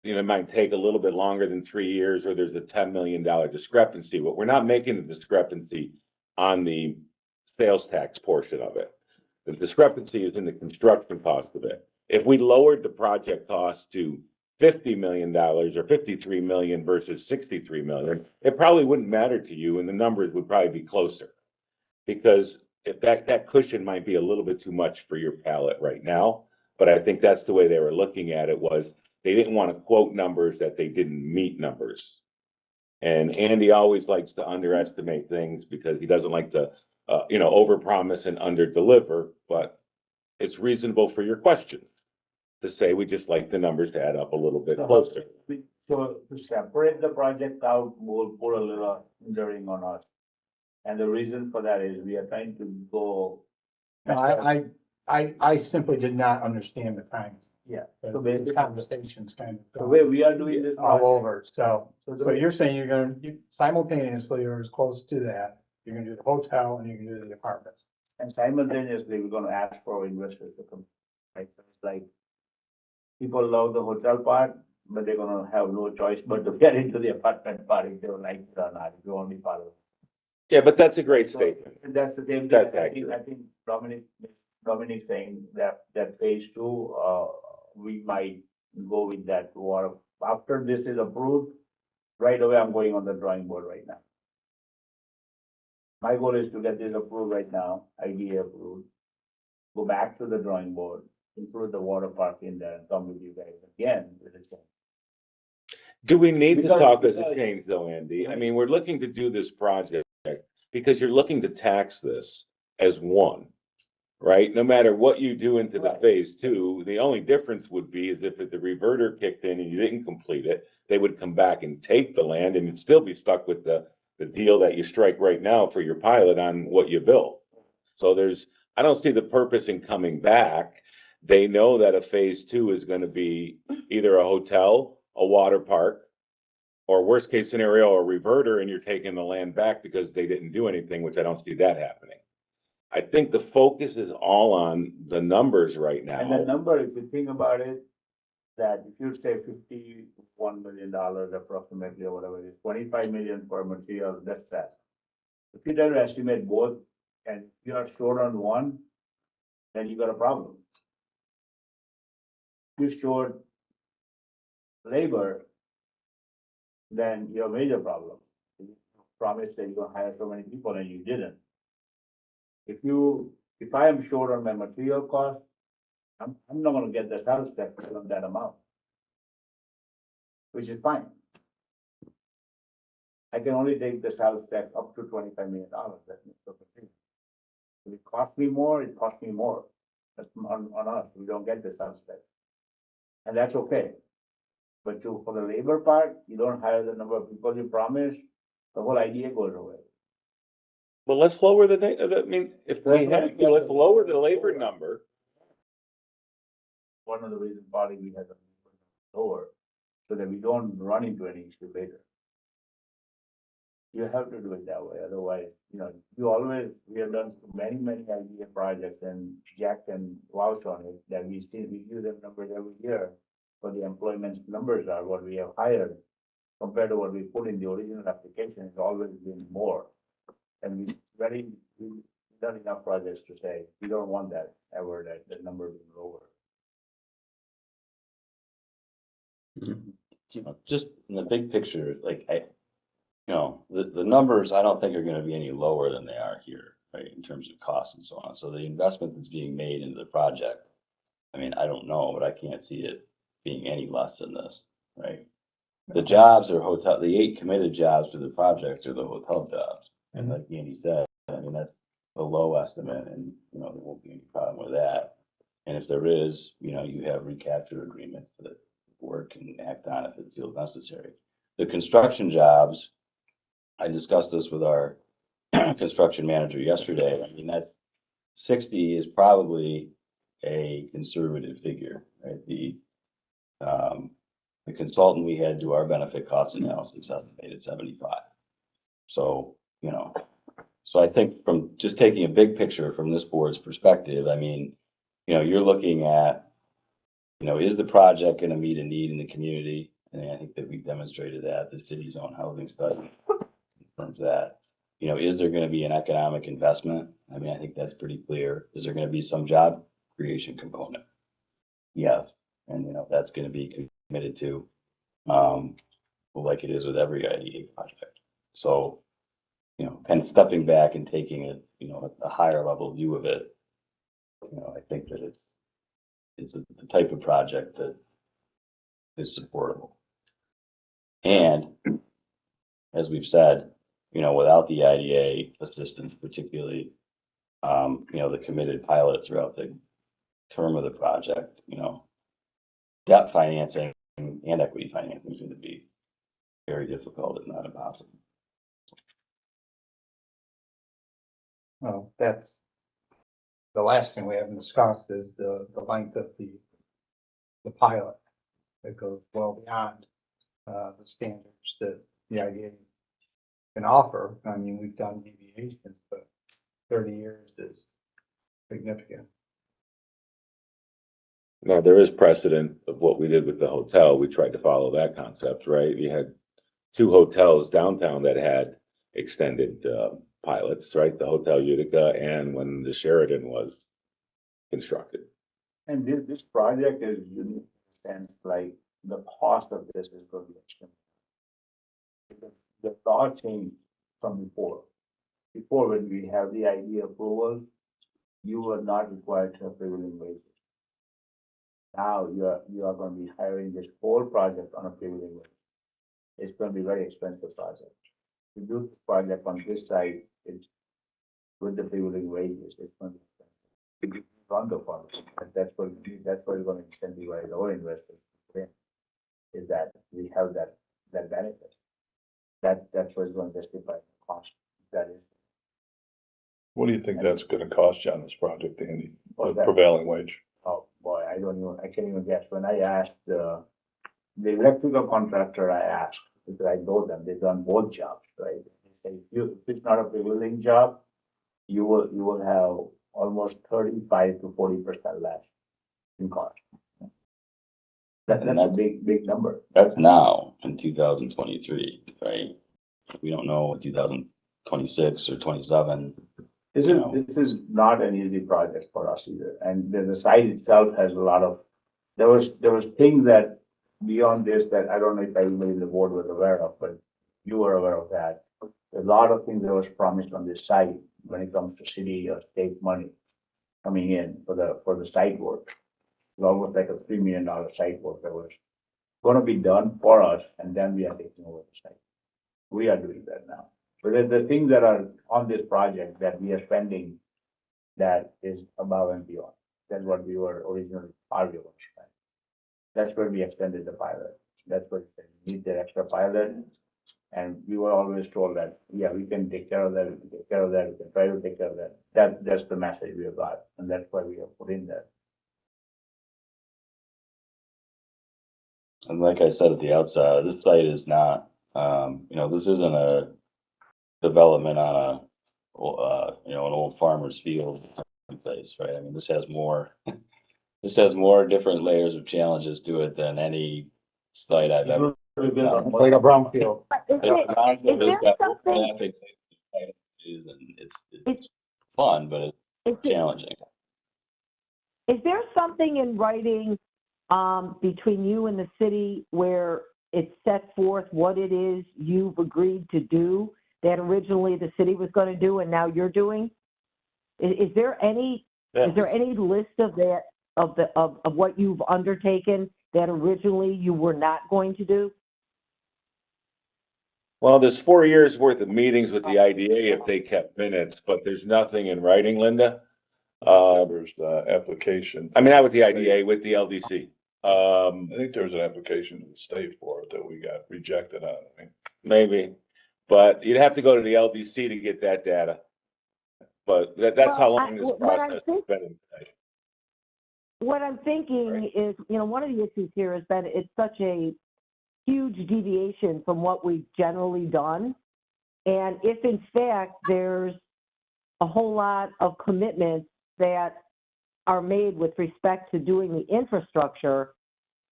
it might take a little bit longer than 3 years, or there's a $10 million discrepancy, but we're not making the discrepancy on the sales tax portion of it. The discrepancy is in the construction cost of it. If we lowered the project cost to $50 million or 53 million versus 63 million, it probably wouldn't matter to you and the numbers would probably be closer. Because if that cushion might be a little bit too much for your palate right now, but I think that's the way they were looking at it, was they didn't want to quote numbers that they didn't meet numbers. And Andy always likes to underestimate things because he doesn't like to, overpromise and underdeliver, but it's reasonable for your question to say we just like the numbers to add up a little bit closer. So to separate the project out, will put a little hindering on us. And the reason for that is we are trying to go. No, I I simply did not understand the time. Yeah. The So basically, conversation's kind the of way we are doing this. all project- over, so So you're saying you're gonna, you simultaneously or as close to that, you're gonna do the hotel and you're gonna do the apartments. And simultaneously, we're gonna ask for investors to come. Right, so it's like, people love the hotel part, but they're gonna have no choice but to get into the apartment part if they don't like it or not, if you want to be part of it. Yeah, but that's a great So, statement. and that's the same thing, That's I think Dominic saying that phase two, we might go with that water. After this is approved, right away, I'm going on the drawing board right now. My goal is to get this approved right now, IDA approved. Go back to the drawing board, include the water park in there, and come with you guys again with a change. Do we need to Because- talk as a because- change though, Andy? I mean, we're looking to do this project because you're looking to tax this as one. Right? No matter what you do into the Right. phase two, the only difference would be is if the reverter kicked in and you didn't complete it, they would come back and take the land and you'd still be stuck with the deal that you strike right now for your pilot on what you built. So I don't see the purpose in coming back. They know that a phase two is gonna be either a hotel, a water park, or worst case scenario, a reverter, and you're taking the land back because they didn't do anything, which I don't see that happening. I think the focus is all on the numbers right And the now. number, if you think about it, that if you say $51 million approximately or whatever it is, 25 million for material, that's that. If you try to estimate both and you are short on one, then you got a problem. If you short labor, then you have a major problem. You promised that you're gonna hire so many people and you didn't. If I am short on my material cost, I'm not gonna get the sales tax on that amount. Which is fine. I can only take the sales tax up to $25 million, that's the thing. If it costs me more, it costs me more. That's on us, we don't get the sales tax. And that's okay. But for the labor part, you don't hire the number of people you promised, the whole idea goes away. Well, let's lower I mean, if we That's what have to, let's lower the labor number. One of the reasons probably we had the lower, so that we don't run into any issue later. You have to do it that way, otherwise, we have done many idea projects and Jack can vouch on it, that we review them numbers every year. But the employment numbers are what we have hired compared to what we put in the original application, it's always been more. And we've done enough projects to say, we don't want that ever, that the number being lower. Just in the big picture, like the numbers I don't think are gonna be any lower than they are here, right, in terms of costs and so on. So the investment that's being made into the project, I mean, I don't know, but I can't see it being any less than this, right? The jobs are the 8 committed jobs to the project are the hotel jobs. And like Andy said, I mean, that's a low estimate and, there won't be any problem with that. And if there is, you have recapture agreements that work can act on if it feels necessary. The construction jobs, I discussed this with our construction manager yesterday. I mean, that's 60 is probably a conservative figure, right? The consultant we had do our benefit cost analysis estimated 75. So, so I think from just taking a big picture from this board's perspective, I mean, you're looking at, is the project going to meet a need in the community? And I think that we've demonstrated that the city's own housing study confirms that. Is there going to be an economic investment? I mean, I think that's pretty clear. Is there going to be some job creation component? Yes. And, that's going to be committed to, like it is with every IDA project. So, kind of stepping back and taking a higher level view of it, I think that it's the type of project that is supportable. And as we've said, without the IDA assistance, particularly, the committed pilot throughout the term of the project, debt financing and equity financing is going to be very difficult, if not impossible. Well, that's the last thing we haven't discussed is the length of the pilot. That goes well beyond, the standards that the IDA can offer. I mean, we've done deviations, but 30 years is significant. Now, there is precedent of what we did with the hotel. We tried to follow that concept, right? You had two hotels downtown that had extended pilots, right? The Hotel Utica and when the Sheridan was constructed. And this project is unique, and like the cost of this is going to be extreme. Because the law changed from before. Before, when we have the idea approval, you were not required to have prevailing wages. Now you are going to be hiring this whole project on a prevailing wage. It's going to be a very expensive project. To do this project on this site, it's with the prevailing wages, it's going to be expensive. On the project, and that's what we're going to incentivize our investors to is that we have that benefit. That's what's going to justify the cost. That is. What do you think that's gonna cost you on this project, Andy? What's The that? prevailing wage? Oh, boy, I can't even guess. When I asked, the electrical contractor, I asked, because I know them, they've done both jobs, right? They say, if it's not a prevailing job, you will have almost 35 to 40% less in cost. That's a big number. That's now in 2023, right? We don't know 2026 or 27. This is not an easy project for us either, and the site itself has a lot of, there was things that beyond this that I don't know if everybody in the board was aware of, but you were aware of that. A lot of things that was promised on this site when it comes to city or state money coming in for the site work. It's almost like a $3 million site work that was gonna be done for us, and then we are taking over the site. We are doing that now. But the things that are on this project that we are spending, that is above and beyond than what we were originally targeting. That's where we extended the pilot. That's what we need the extra pilot. And we were always told that, yeah, we can take care of that, we can take care of that, we can try to take care of that. That's the message we have got, and that's why we have put in that. And like I said at the outset, this site is not, this isn't a development on an old farmer's field place, right? I mean, this has more different layers of challenges to it than any site I've ever. It's like a brownfield. It's got traffic, and it's fun, but it's challenging. Is there something in writing between you and the city where it sets forth what it is you've agreed to do that originally the city was going to do and now you're doing? Is there any list of that of what you've undertaken that originally you were not going to do? Well, there's 4 years worth of meetings with the IDA if they kept minutes, but there's nothing in writing, Linda. There's the application. I mean, not with the IDA, with the LDC. I think there was an application to the state for it that we got rejected on. I mean, Maybe, but you'd have to go to the LDC to get that data. But that's how long this process has been in place. What I'm thinking is, one of the issues here has been it's such a huge deviation from what we've generally done. And if in fact there's a whole lot of commitments that are made with respect to doing the infrastructure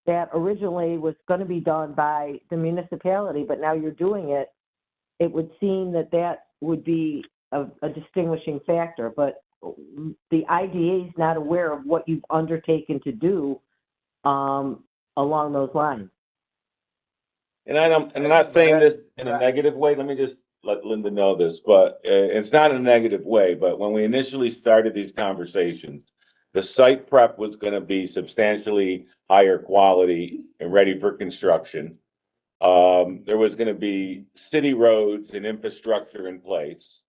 that originally was going to be done by the municipality, but now you're doing it, it would seem that would be a distinguishing factor. But the IDA is not aware of what you've undertaken to do along those lines. And I'm not saying this in a negative way. Let me just let Linda know this, but it's not in a negative way. But when we initially started these conversations, the site prep was going to be substantially higher quality and ready for construction. There was going to be city roads and infrastructure in place.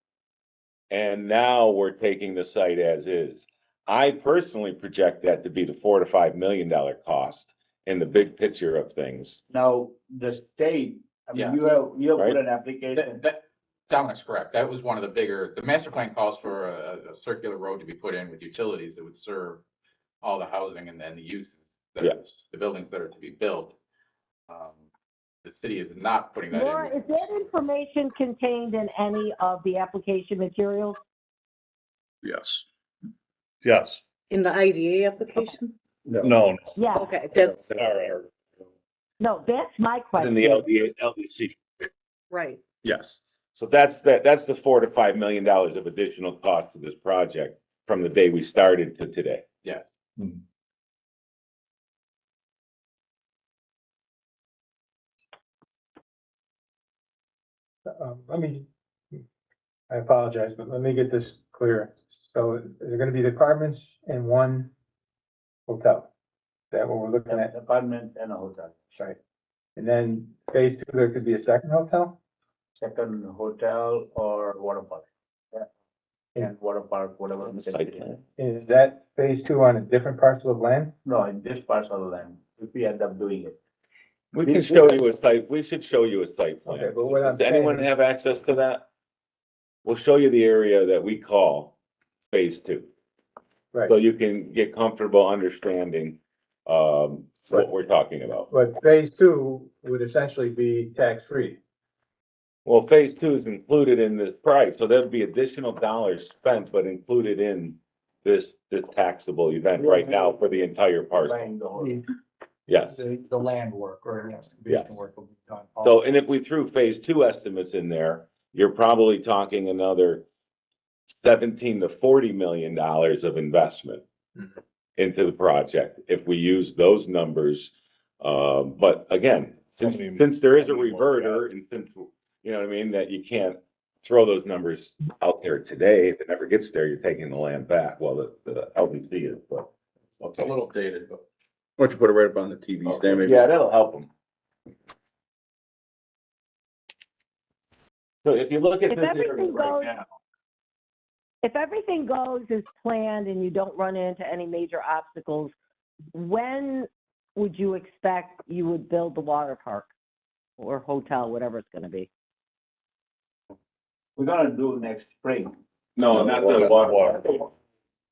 And now we're taking the site as is. I personally project that to be the $4 to $5 million cost in the big picture of things. Now, the state, I mean, you have put an application. Dominic's correct. That was one of the bigger, the master plan calls for a circular road to be put in with utilities that would serve all the housing and then the uses. Yes. The buildings that are to be built. The city is not putting that in. Laura, is that information contained in any of the application materials? Yes. Yes. In the IDA application? No. Yeah, Okay, that's no, that's my In question. the LDC. right. Yes. So that's the $4 to $5 million of additional cost to this project from the day we started to today. Yeah. I apologize, but let me get this clear. So is there gonna be the apartments in one hotel? Is that what we're looking at? Apartment and a hotel. Right. And then phase two, there could be a second hotel? Second hotel or water park. Yeah. And water park, whatever. we can Site do. plan. Is that phase two on a different parcel of land? No, in this parcel of land, if we end up doing it. We can show you a site, we should show you a site plan. Okay, but what I'm Does anyone saying- have access to that? We'll show you the area that we call phase two. Right, So you can get comfortable understanding, what we're talking about. but phase two would essentially be tax-free. Well, phase two is included in this price, so there'd be additional dollars spent, but included in this taxable event right now for the entire parcel. Buying the whole. Yes. The land work or Yes. excavation work will be done. So, and if we threw phase two estimates in there, you're probably talking another 17 to 40 million dollars of investment Mhm. into the project, if we use those numbers. But again, since there is a reverter and since, you know what I mean, that you can't throw those numbers out there today. If it never gets there, you're taking the land back. Well, the LDC is, but. It's a little dated, but. Why don't you put it right up on the TV stand, maybe? Yeah, that'll help them. So if you look at If this area everything right goes- now. If everything goes as planned and you don't run into any major obstacles, when would you expect you would build the water park or hotel, whatever it's gonna be? We're gonna do next spring. No, not the Water. water.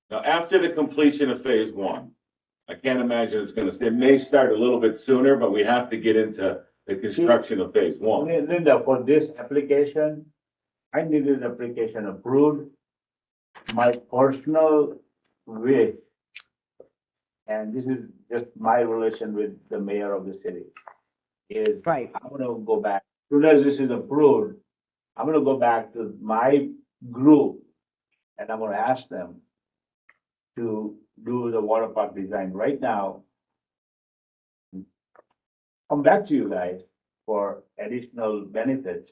Now, after the completion of phase one, I can't imagine it's gonna, it may start a little bit sooner, but we have to get into the construction of phase one. Linda, for this application, I needed an application approved. My personal wish, and this is just my relation with the mayor of the city, is Right. I'm gonna go back, as soon as this is approved, I'm gonna go back to my group and I'm gonna ask them to do the water park design right now. Come back to you guys for additional benefits,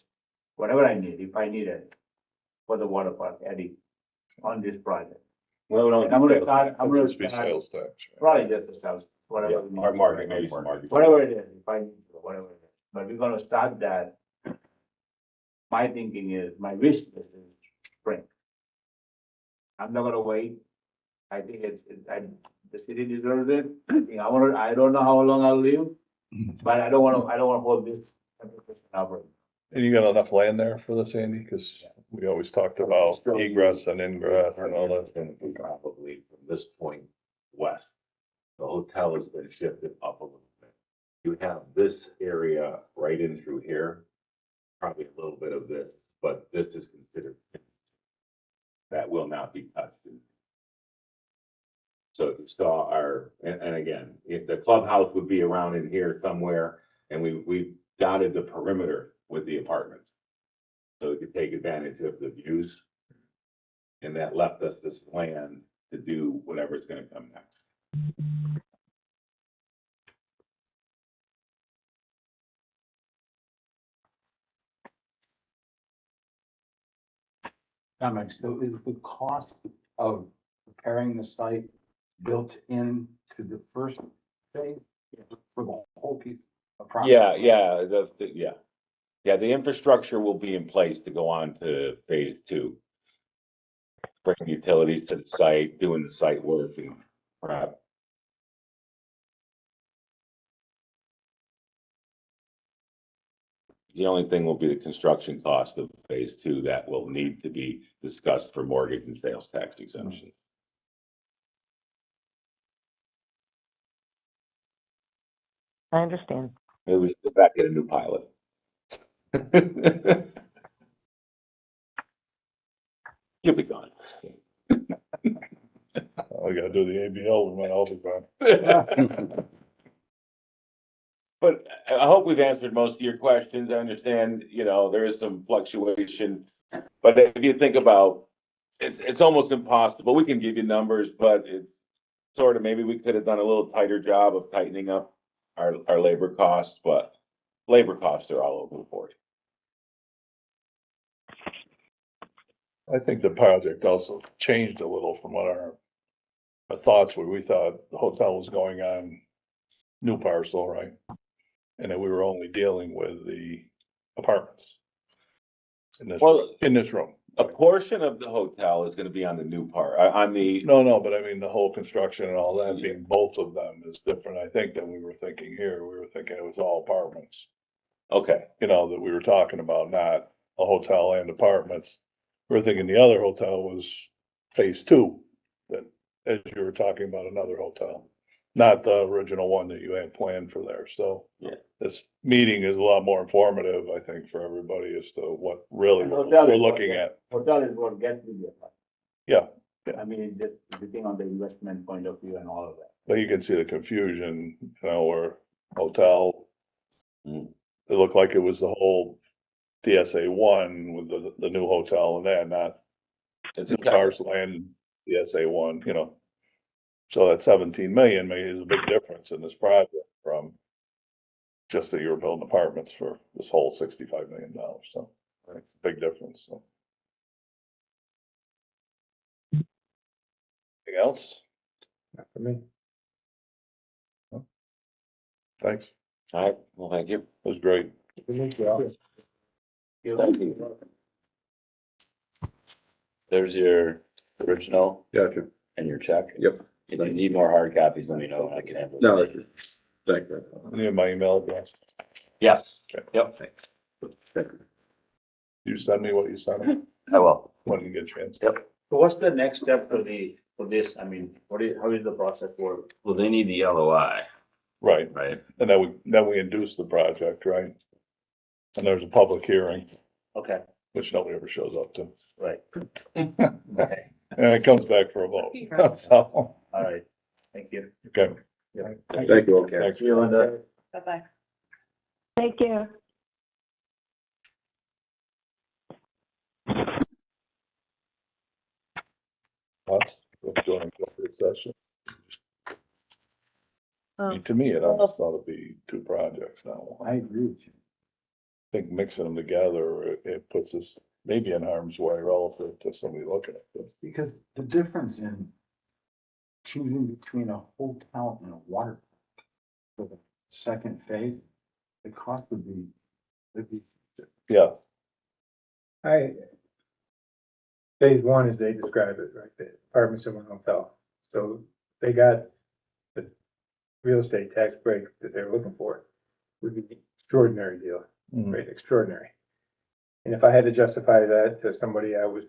whatever I need, if I need it, for the water park, Eddie, on this project. Well, And I'm gonna start, I'm gonna Must be start, sales tax. right? probably just the sales, whatever. Yeah, we need. our market, maybe some market. Whatever it is, if I need to, whatever it is, but we're gonna start that. My thinking is, my wish list is spring. I'm not gonna wait. I think the city deserves it. I don't know how long I'll live, but I don't wanna hold this application up. And you got enough land there for this, Andy? Cause we always talked about egress and ingress and all that. It's gonna be probably from this point west. The hotel has been shifted up a little bit. You have this area right in through here, probably a little bit of this, but this is considered. That will not be touched. So if you saw our, and again, if the clubhouse would be around in here somewhere, and we dotted the perimeter with the apartments. So we could take advantage of the views. And that left us this land to do whatever's gonna come next. Dominic, so is the cost of preparing the site built in to the first phase for the whole piece of property? Yeah, the infrastructure will be in place to go on to phase two. Bringing utilities to the site, doing the site work and prep. The only thing will be the construction cost of phase two that will need to be discussed for mortgage and sales tax exemption. I understand. Maybe we should go back and get a new pilot. You'll be gone. I gotta do the ABL with my Aldi van. But I hope we've answered most of your questions. I understand, there is some fluctuation. But if you think about, it's almost impossible. We can give you numbers, but it's sort of, maybe we could have done a little tighter job of tightening up our labor costs, but labor costs are all over the board. I think the project also changed a little from what our thoughts were. We thought the hotel was going on new parcel, right? And that we were only dealing with the apartments in this, Well, in this room. a portion of the hotel is gonna be on the new part, on the, No, but I mean, the whole construction and all that being both of them is different, I think, than we were thinking here. We were thinking it was all apartments, okay, that we were talking about, not a hotel and apartments. We were thinking the other hotel was phase two, that, as you were talking about another hotel, not the original one that you had planned for there, so. Yeah. This meeting is a lot more informative, I think, for everybody as to what really And we're hotel is looking at. Hotel is what gets me there. Yeah, I mean, it's just everything on the investment point of view and all of that. but you can see the confusion, where hotel. Mm. It looked like it was the whole DSA one with the new hotel and that, not it's new a parcel and DSA one, So that 17 million maybe is a big difference in this project from just that you were building apartments for this whole $65 million, so it's a big difference, so. Anything else? Not for me. Thanks, All right, well, thank you. it was great. Thank you. There's your original Gotcha. and your check. Yep. If you need more hard copies, let me know and I can have those. No, thank you. You have my email address. Yes, Okay. yep, You send me what you sent me I will. when you get a chance. So what's the next step for this? I mean, how is the process work? Well, they need the LOI, Right, right? and then we induce the project, right? And there's a public hearing, Okay, which nobody ever shows up to. right, And it comes back for a vote, so, all right, thank you. okay. Thank you. Okay. Thanks. See you, Linda. Bye-bye. Thank you. Let's go into executive session. Um, To me, it almost ought to be two projects now. I agree with you. I think mixing them together, it puts us maybe in harm's way relative to somebody looking at this. Because the difference in choosing between a hotel and a water park for the second phase, the cost would be. Yeah, Phase one, as they describe it, right, the apartments in one hotel. So they got the real estate tax break that they're looking for. Would be an extraordinary deal, Mhm. right, extraordinary. And if I had to justify that to somebody I was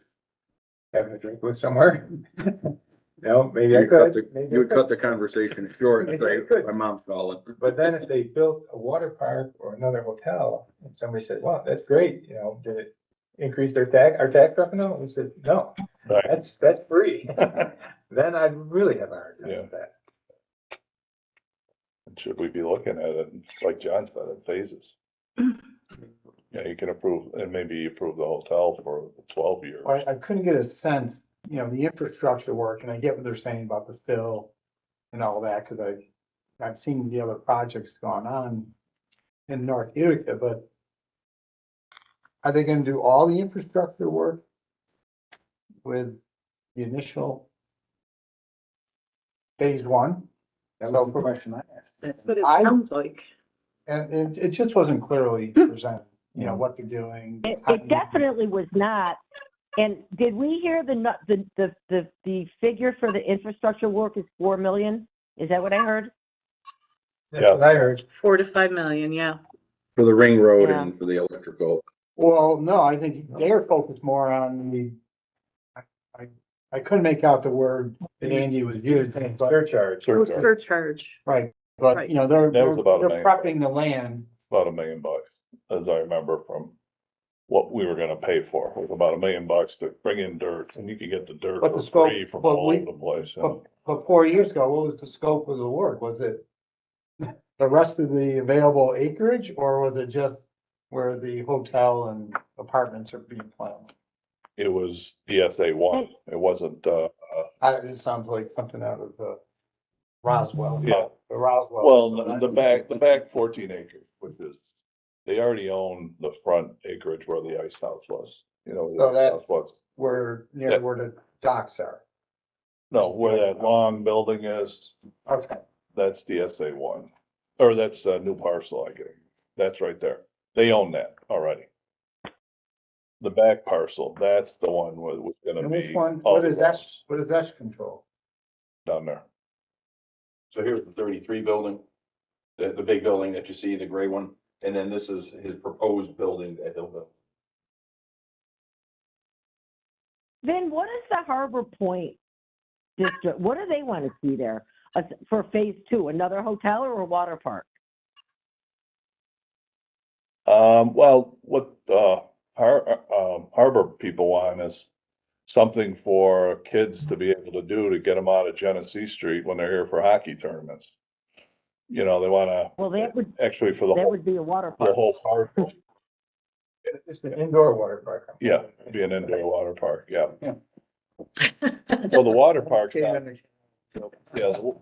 having a drink with somewhere, maybe I could. maybe I You would could. cut the conversation short and Maybe I say, could. my mom's calling. But then if they built a water park or another hotel and somebody said, wow, that's great, did it increase our tax revenue? And we said, no, right. that's free. Then I'd really have a hard time Yeah. with that. Should we be looking at it, like John said, in phases? Yeah, you can approve, and maybe approve the hotel for 12 years. I couldn't get a sense, the infrastructure work, and I get what they're saying about the fill and all that, because I've seen the other projects going on in North Utica, but are they gonna do all the infrastructure work with the initial phase one? That So was the question I asked. That's what it I- sounds like. And it just wasn't clearly presented, what they're doing. It definitely was not. And did we hear the figure for the infrastructure work is 4 million? Is that what I heard? That's what I heard. 4 to 5 million, yeah. For the ring road Yeah. and for the electrical. Well, no, I think they're focused more on I couldn't make out the word that Andy was using, but, Surcharge. It was surcharge. right, but, Right. you know, they're, That was about a they're million. prepping the land. About $1 million, as I remember from what we were gonna pay for. It was about $1 million to bring in dirt, and you could get the dirt But the for scope- free from but all we- over the place. But 4 years ago, what was the scope of the work? Was it the rest of the available acreage, or was it just where the hotel and apartments are being planned? It was ESA one. It wasn't, It sounds like something out of, Roswell. Yeah. The Roswell. well, the back 14 acres, which is, they already own the front acreage where the ice house was, you know. So the that- ice house was. Where, near Yeah. where the docks are. No, where that long building is, Okay. that's the SA one, or that's a new parcel, I guess. That's right there. They own that already. The back parcel, that's the one was gonna And be. which one, all what the is that, roads what does that control? Down there. So here's the 33 building, the big building that you see, the gray one, and then this is his proposed building that he'll build. Then what is the Harbor Point district? What do they want to see there for phase 2? Another hotel or a water park? Well, what, Harbor people want is something for kids to be able to do to get them out of Genesee Street when they're here for hockey tournaments. You know, they wanna, Well, that would actually for the that whole, would be a water the park. whole park, It's an indoor water park. yeah, be an indoor water park, yeah. Yeah. So the water park, Okay, yeah, then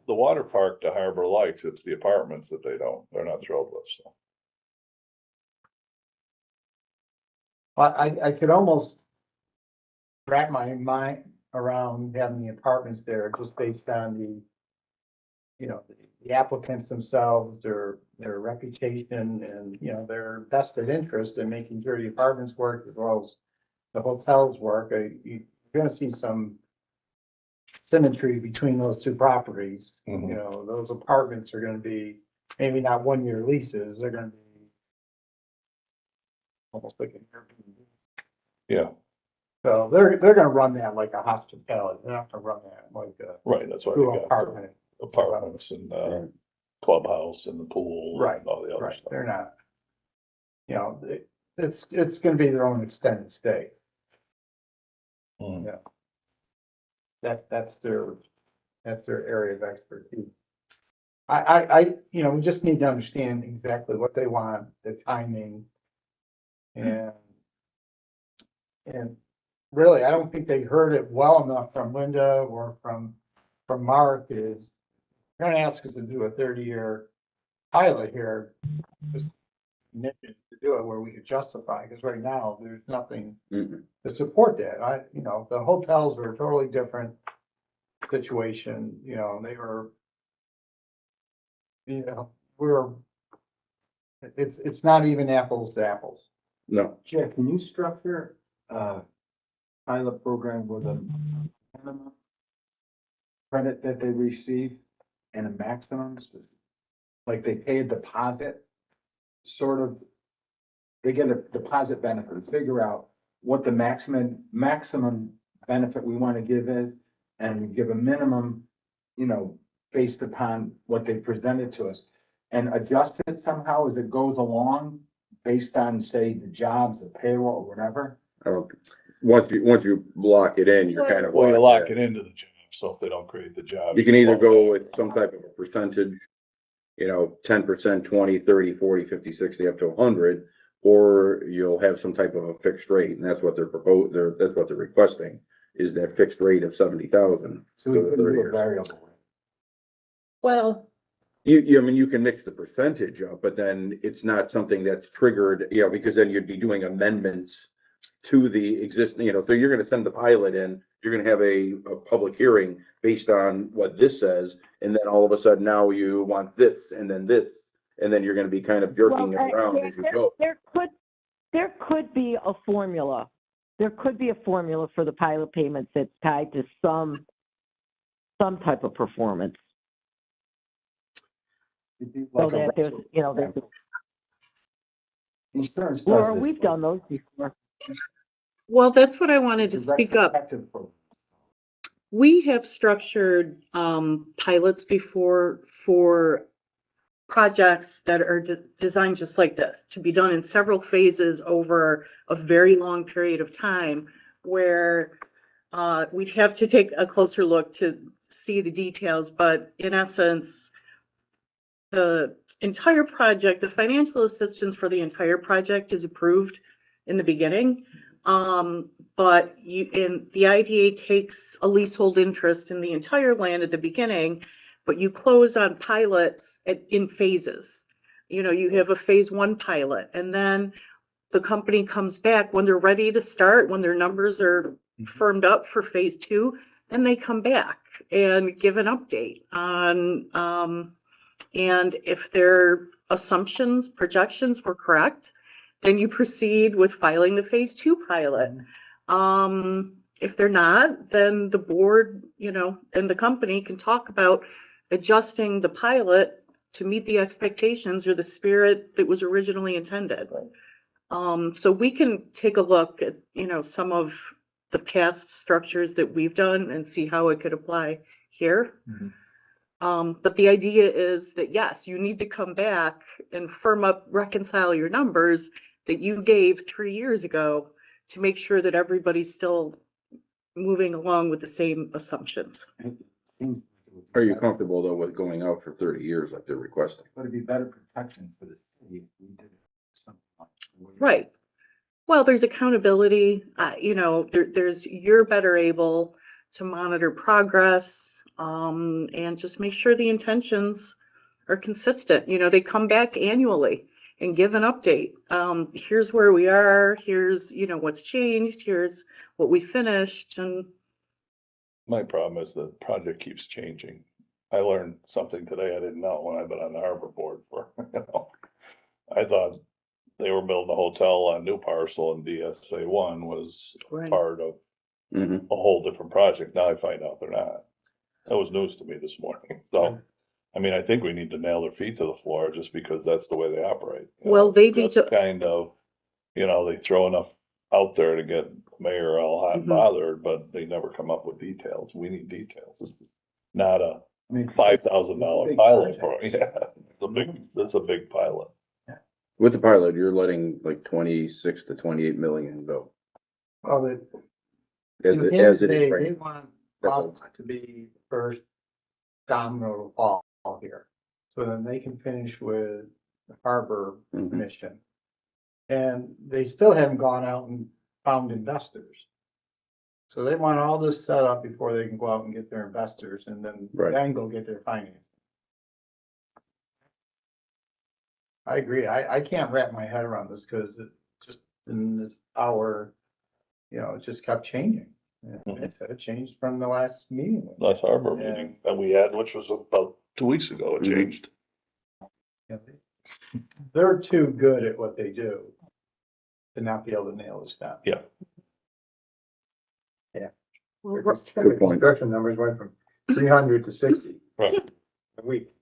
the water park, the Harbor likes, it's the apartments that they're not thrilled with, so. I could almost wrap my mind around having the apartments there just based on the, you know, the applicants themselves, their reputation and, you know, their vested interest in making sure the apartments work as well as the hotels work. You're gonna see some symmetry between those two properties. You Mhm. know, those apartments are gonna be maybe not 1-year leases, they're gonna be almost like an Airbnb. Yeah, So they're gonna run that like a hospitality, they're not gonna run that like a right, that's why they true got apartment. the apartments and, clubhouse and the pool. Right, and all the other Right, stuff. they're not. You know, it's gonna be their own extended stay. Mm. That's their area of expertise. I, you know, we just need to understand exactly what they want, the timing. And really, I don't think they heard it well enough from Linda or from Mark is, they're gonna ask us to do a 30-year pilot here. Just commitment to do it where we could justify, because right now, there's nothing Mhm. to support that. You know, the hotels are a totally different situation, you know, they were, you know, it's not even apples to apples. No, Jeff, can you structure a pilot program with a minimum credit that they receive and a maximum? Like they pay a deposit, sort of, they get a deposit benefit, figure out what the maximum benefit we want to give is, and we give a minimum, you know, based upon what they presented to us, and adjust it somehow as it goes along, based on, say, the jobs, the payroll, or whatever. I don't, once you lock it in, you're kind of. Well, you lock locked it in. into the job, so if they don't create the job. You can either go with some type of a percentage, you know, 10%, 20, 30, 40, 50, 60, up to 100, or you'll have some type of a fixed rate, and that's what they're that's what they're requesting, is that fixed rate of 70,000. So we for the couldn't 30 do a years. variable. Well, I mean, you can mix the percentage up, but then it's not something that's triggered, you know, because then you'd be doing amendments to the existing, you know, so you're gonna send the pilot in, you're gonna have a public hearing based on what this says, and then all of a sudden now you want this, and then you're gonna be kind of jerking it around as you go. There could be a formula. There could be a formula for the pilot payments that's tied to some type of performance. So that there's, you know, there's Insurance does Laura, this we've for done you. those before. Well, that's what I wanted to It's a speak up. retrospective program. We have structured pilots before for projects that are designed just like this, to be done in several phases over a very long period of time, where we'd have to take a closer look to see the details, but in essence, the entire project, the financial assistance for the entire project is approved in the beginning. But the IDA takes a leasehold interest in the entire land at the beginning, but you close on pilots in phases. You know, you have a phase one pilot, and then the company comes back when they're ready to start, when their numbers are firmed up for phase two, then they come back and give an update on, and if their assumptions, projections were correct, then you proceed with filing the phase two pilot. If they're not, then the board, you know, and the company can talk about adjusting the pilot to meet the expectations or the spirit that was originally intended. So we can take a look at, you know, some of the past structures that we've done and see how it could apply here. But the idea is that, yes, you need to come back and firm up, reconcile your numbers that you gave 3 years ago to make sure that everybody's still moving along with the same assumptions. Are you comfortable though with going out for 30 years like they're requesting? But it'd be better protection for the city if we did something like. Right. Well, there's accountability, you know, you're better able to monitor progress, and just make sure the intentions are consistent. You know, they come back annually and give an update. Here's where we are, here's, you know, what's changed, here's what we finished, and My problem is the project keeps changing. I learned something today I didn't know when I've been on the harbor board for, you know. I thought they were building a hotel on new parcel and DSA one was Right. part of Mhm. a whole different project. Now I find out they're not. That was news to me this morning. So, I mean, I think we need to nail their feet to the floor just because that's the way they operate. You Well, know, they need just to- kind of, you know, they throw enough out there to get the mayor all hot and Mhm. bothered, but they never come up with details. We need details. This is not a $5,000 pilot for, yeah, that's a big pilot. With the pilot, you're letting like 26 to 28 million go. Well, As it is they right. want That's us to be the first domino to fall here. So then they can finish with the harbor Mhm. mission. And they still haven't gone out and found investors. So they want all this set up before they can go out and get their investors and Right. then go get their financing. I agree. I can't wrap my head around this because it just in this hour, you know, it just kept changing. And it changed from the last meeting. Last harbor Yeah. meeting that we had, which was about 2 weeks ago, it Mhm. changed. They're too good at what they do to not be able to nail this down. Yeah. The Good point. construction numbers went from 300 to 60 Right. a week.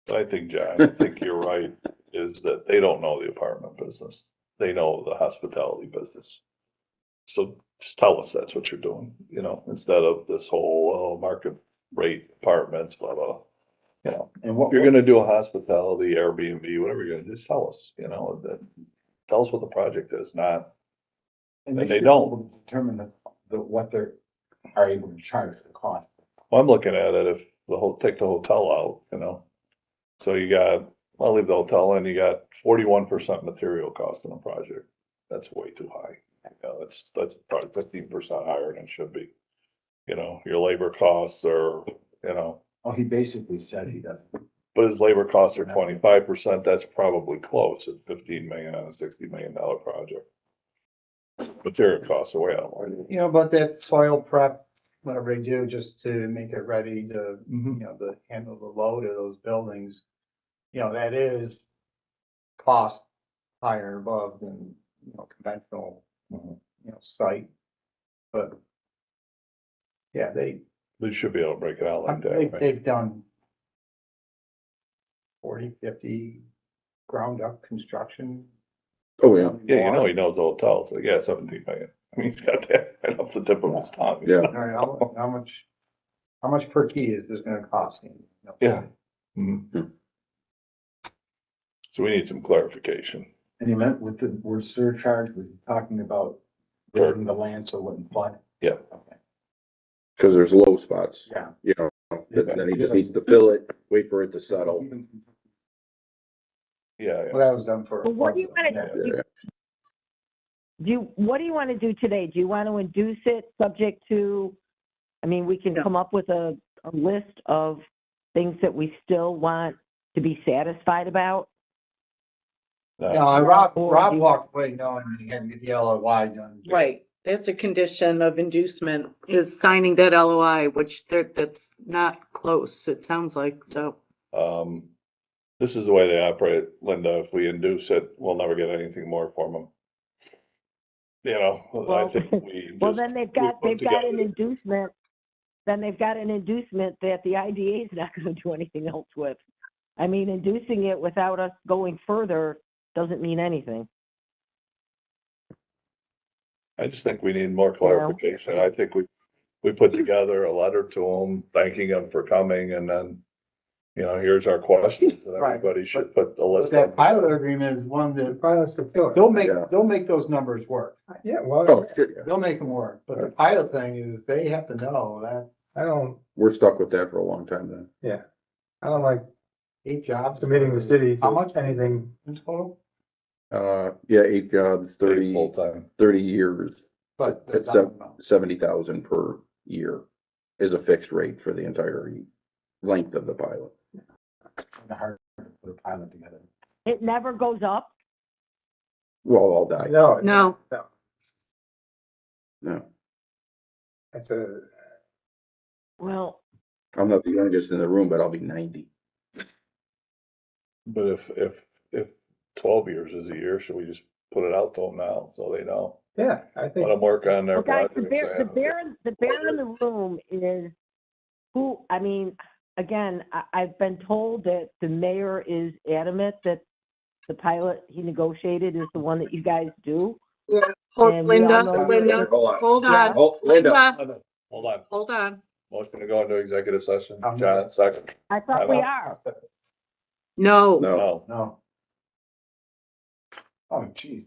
I think, John, I think you're right, is that they don't know the apartment business. They know the hospitality business. So just tell us that's what you're doing, you know, instead of this whole, market rate apartments, blah, blah. You know, And if what, you're gonna do a hospitality, Airbnb, whatever you're gonna do, just tell us, you know, that, tell us what the project is, not, and they they don't. don't determine what they're are able to charge the cost. well, I'm looking at it, if take the hotel out, you know. So you got, I'll leave the hotel in, you got 41% material cost in a project. That's way too high. You know, that's probably 15% higher than it should be. You know, your labor costs are, you know, Oh, he basically said he doesn't. but his labor costs are 25%, that's probably close at 15 million on a $60 million project. Material costs are way out of line. You know, but that soil prep, whatever they do, just to make it ready to, you know, to handle the load of those buildings. You know, that is cost higher above than, you know, conventional, you know, site. But yeah, They should be able to break it out like that, right? they've done 40, 50 ground up construction Oh, yeah, Yeah, you know, he knows the hotels, so yeah, 17 million. I mean, he's got that right off the tip of his tongue. yeah. All right, how much per key is this gonna cost? Yeah. Mhm. So we need some clarification. And you meant with the word surcharge, we're talking about building the land so it wouldn't flood? Yeah. Okay. Cause there's low spots, Yeah. you know, then he just needs to fill it, wait for it to settle. Yeah, Well, that was done for. Well, what do you wanna Yeah. do? Yeah. What do you want to do today? Do you want to induce it subject to, I mean, we can Yeah. come up with a list of things that we still want to be satisfied about? No, Rob Or do you- walked away knowing he had to get the LOI done. Right, that's a condition of inducement, is signing that LOI, which that's not close, it sounds like, so. This is the way they operate, Linda. If we induce it, we'll never get anything more from them. You know, I Well, think we well, just. then they've we got put an together- inducement, then they've got an inducement that the IDA is not going to do anything else with. I mean, inducing it without us going further doesn't mean anything. I just think we need more clarification. I think we put together a letter to them, thanking them for coming, and then, you know, here's our questions, and Right, everybody should put the But list. that up. pilot agreement is one that, Pilot's the killer. Yeah. they'll make those numbers work. Yeah, well, Oh, shit, yeah. They'll make them work, but the pilot thing is, they have to know that I don't, We're stuck with that for a long time then. I don't like 8 jobs. committing the city How to much? anything. In total? Yeah, 8 jobs, 30, Full-time. 30 years, But. it's 70,000 per year is a fixed rate for the entire length of the pilot. The hard to put a pilot together. It never goes up. We'll all die. No. No. No, That's a, Well, I'm not the youngest in the room, but I'll be 90. But if 12 years is a year, should we just put it out to them now, so they know? yeah, I Let think, them work on their well, guys, project. the bear in the room is who, I mean, again, I've been told that the mayor is adamant that the pilot he negotiated is the one that you guys do. Hold, And we all Linda, know- Linda, hold on, Oh, Linda. Linda, Hold on, hold on. motion to go into executive session, I'm John, second. I thought we are. No. No. No. Oh, geez.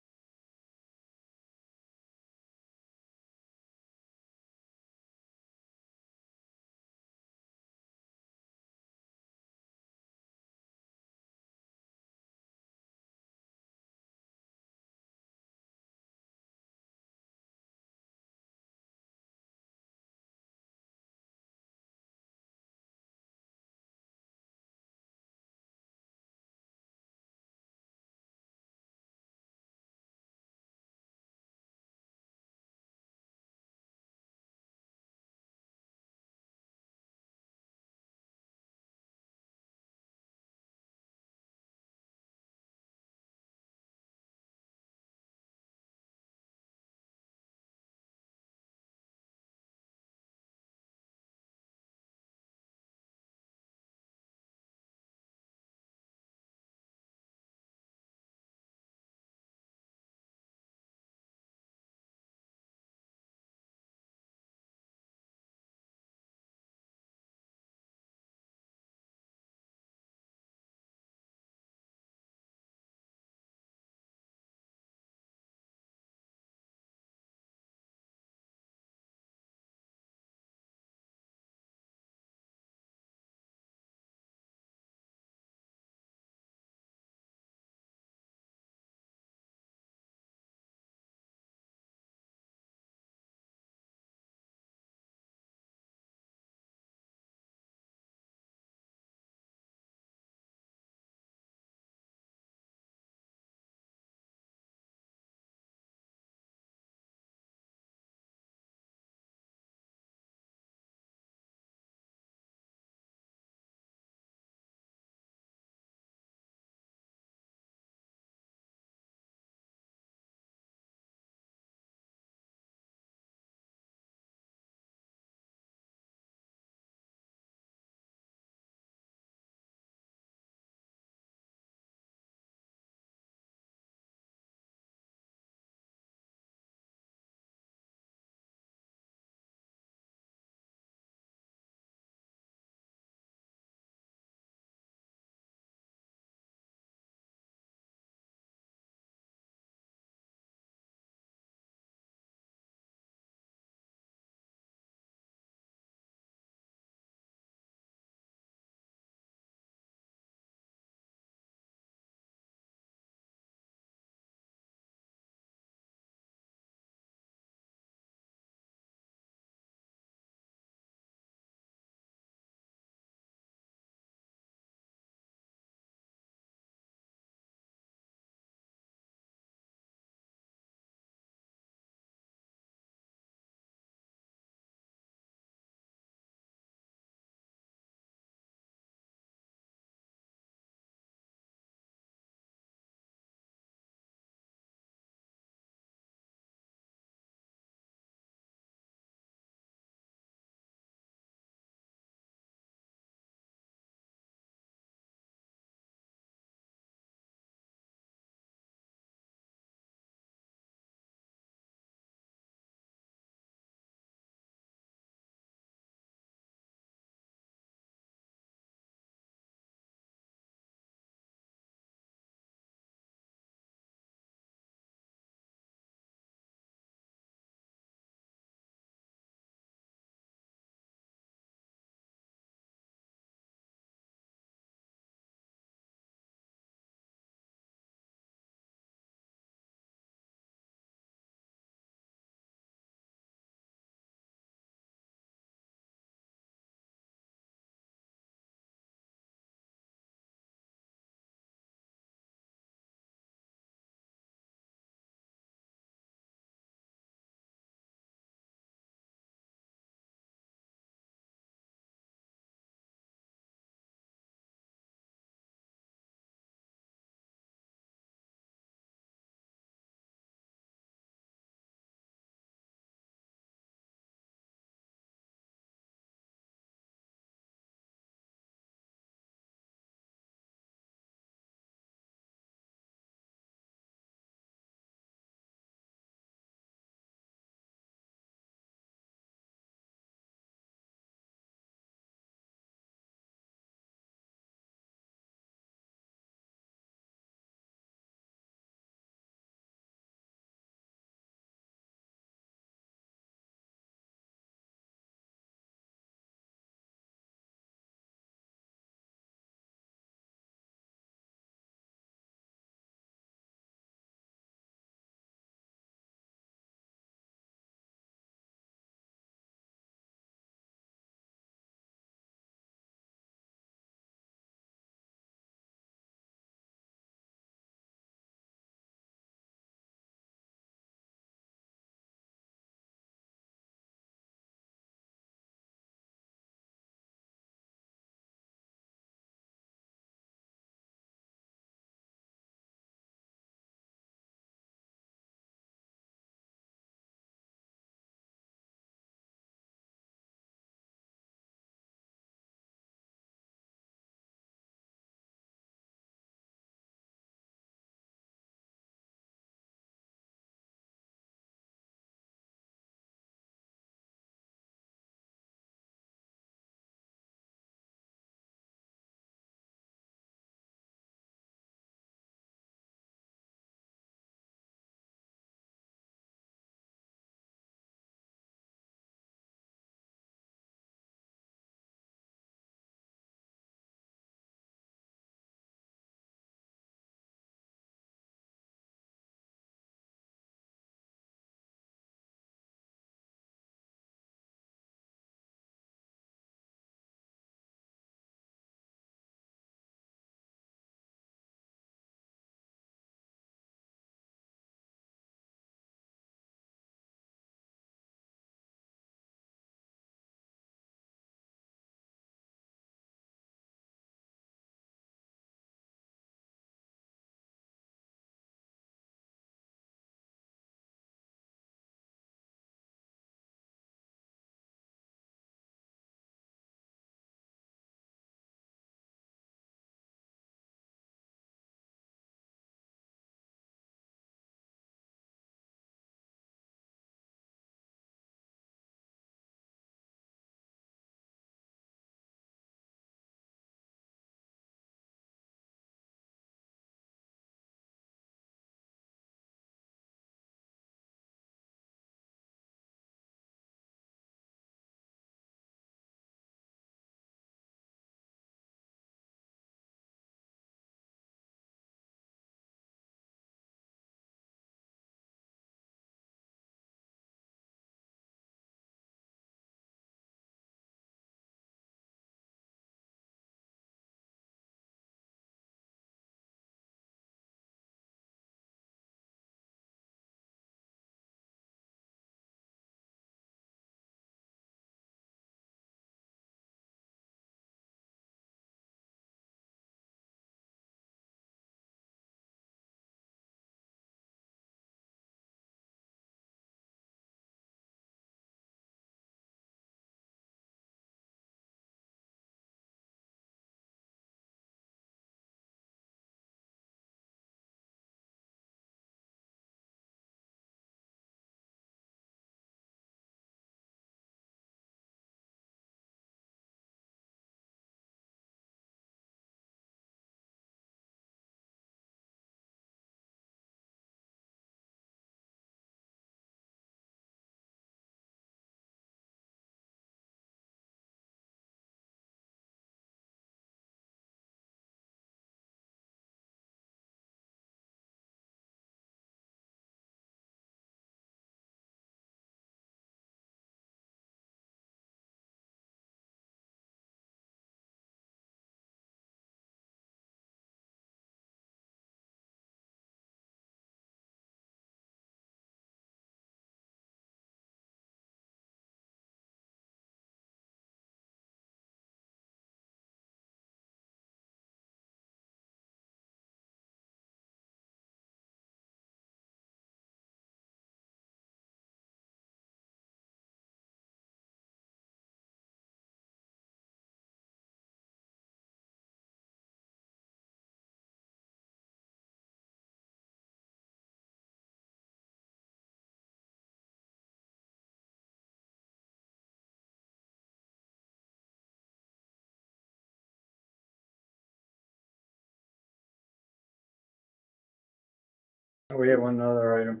We have one other item.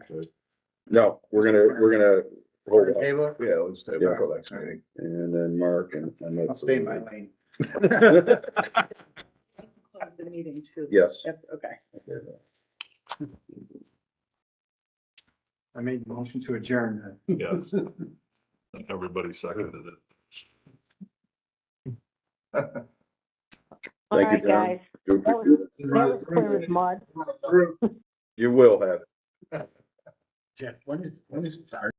No, we're gonna hold it. Table? Yeah, let's take Yeah. it for next meeting. And then Mark and. I'll stay in my lane. The meeting too. Yes. Yep, okay. I made the motion to adjourn then. Yes. Everybody seconded it. All Thank you, right, John. guys. Do That appreciate it. that was clear as mud. You will have it. Jeff, when is our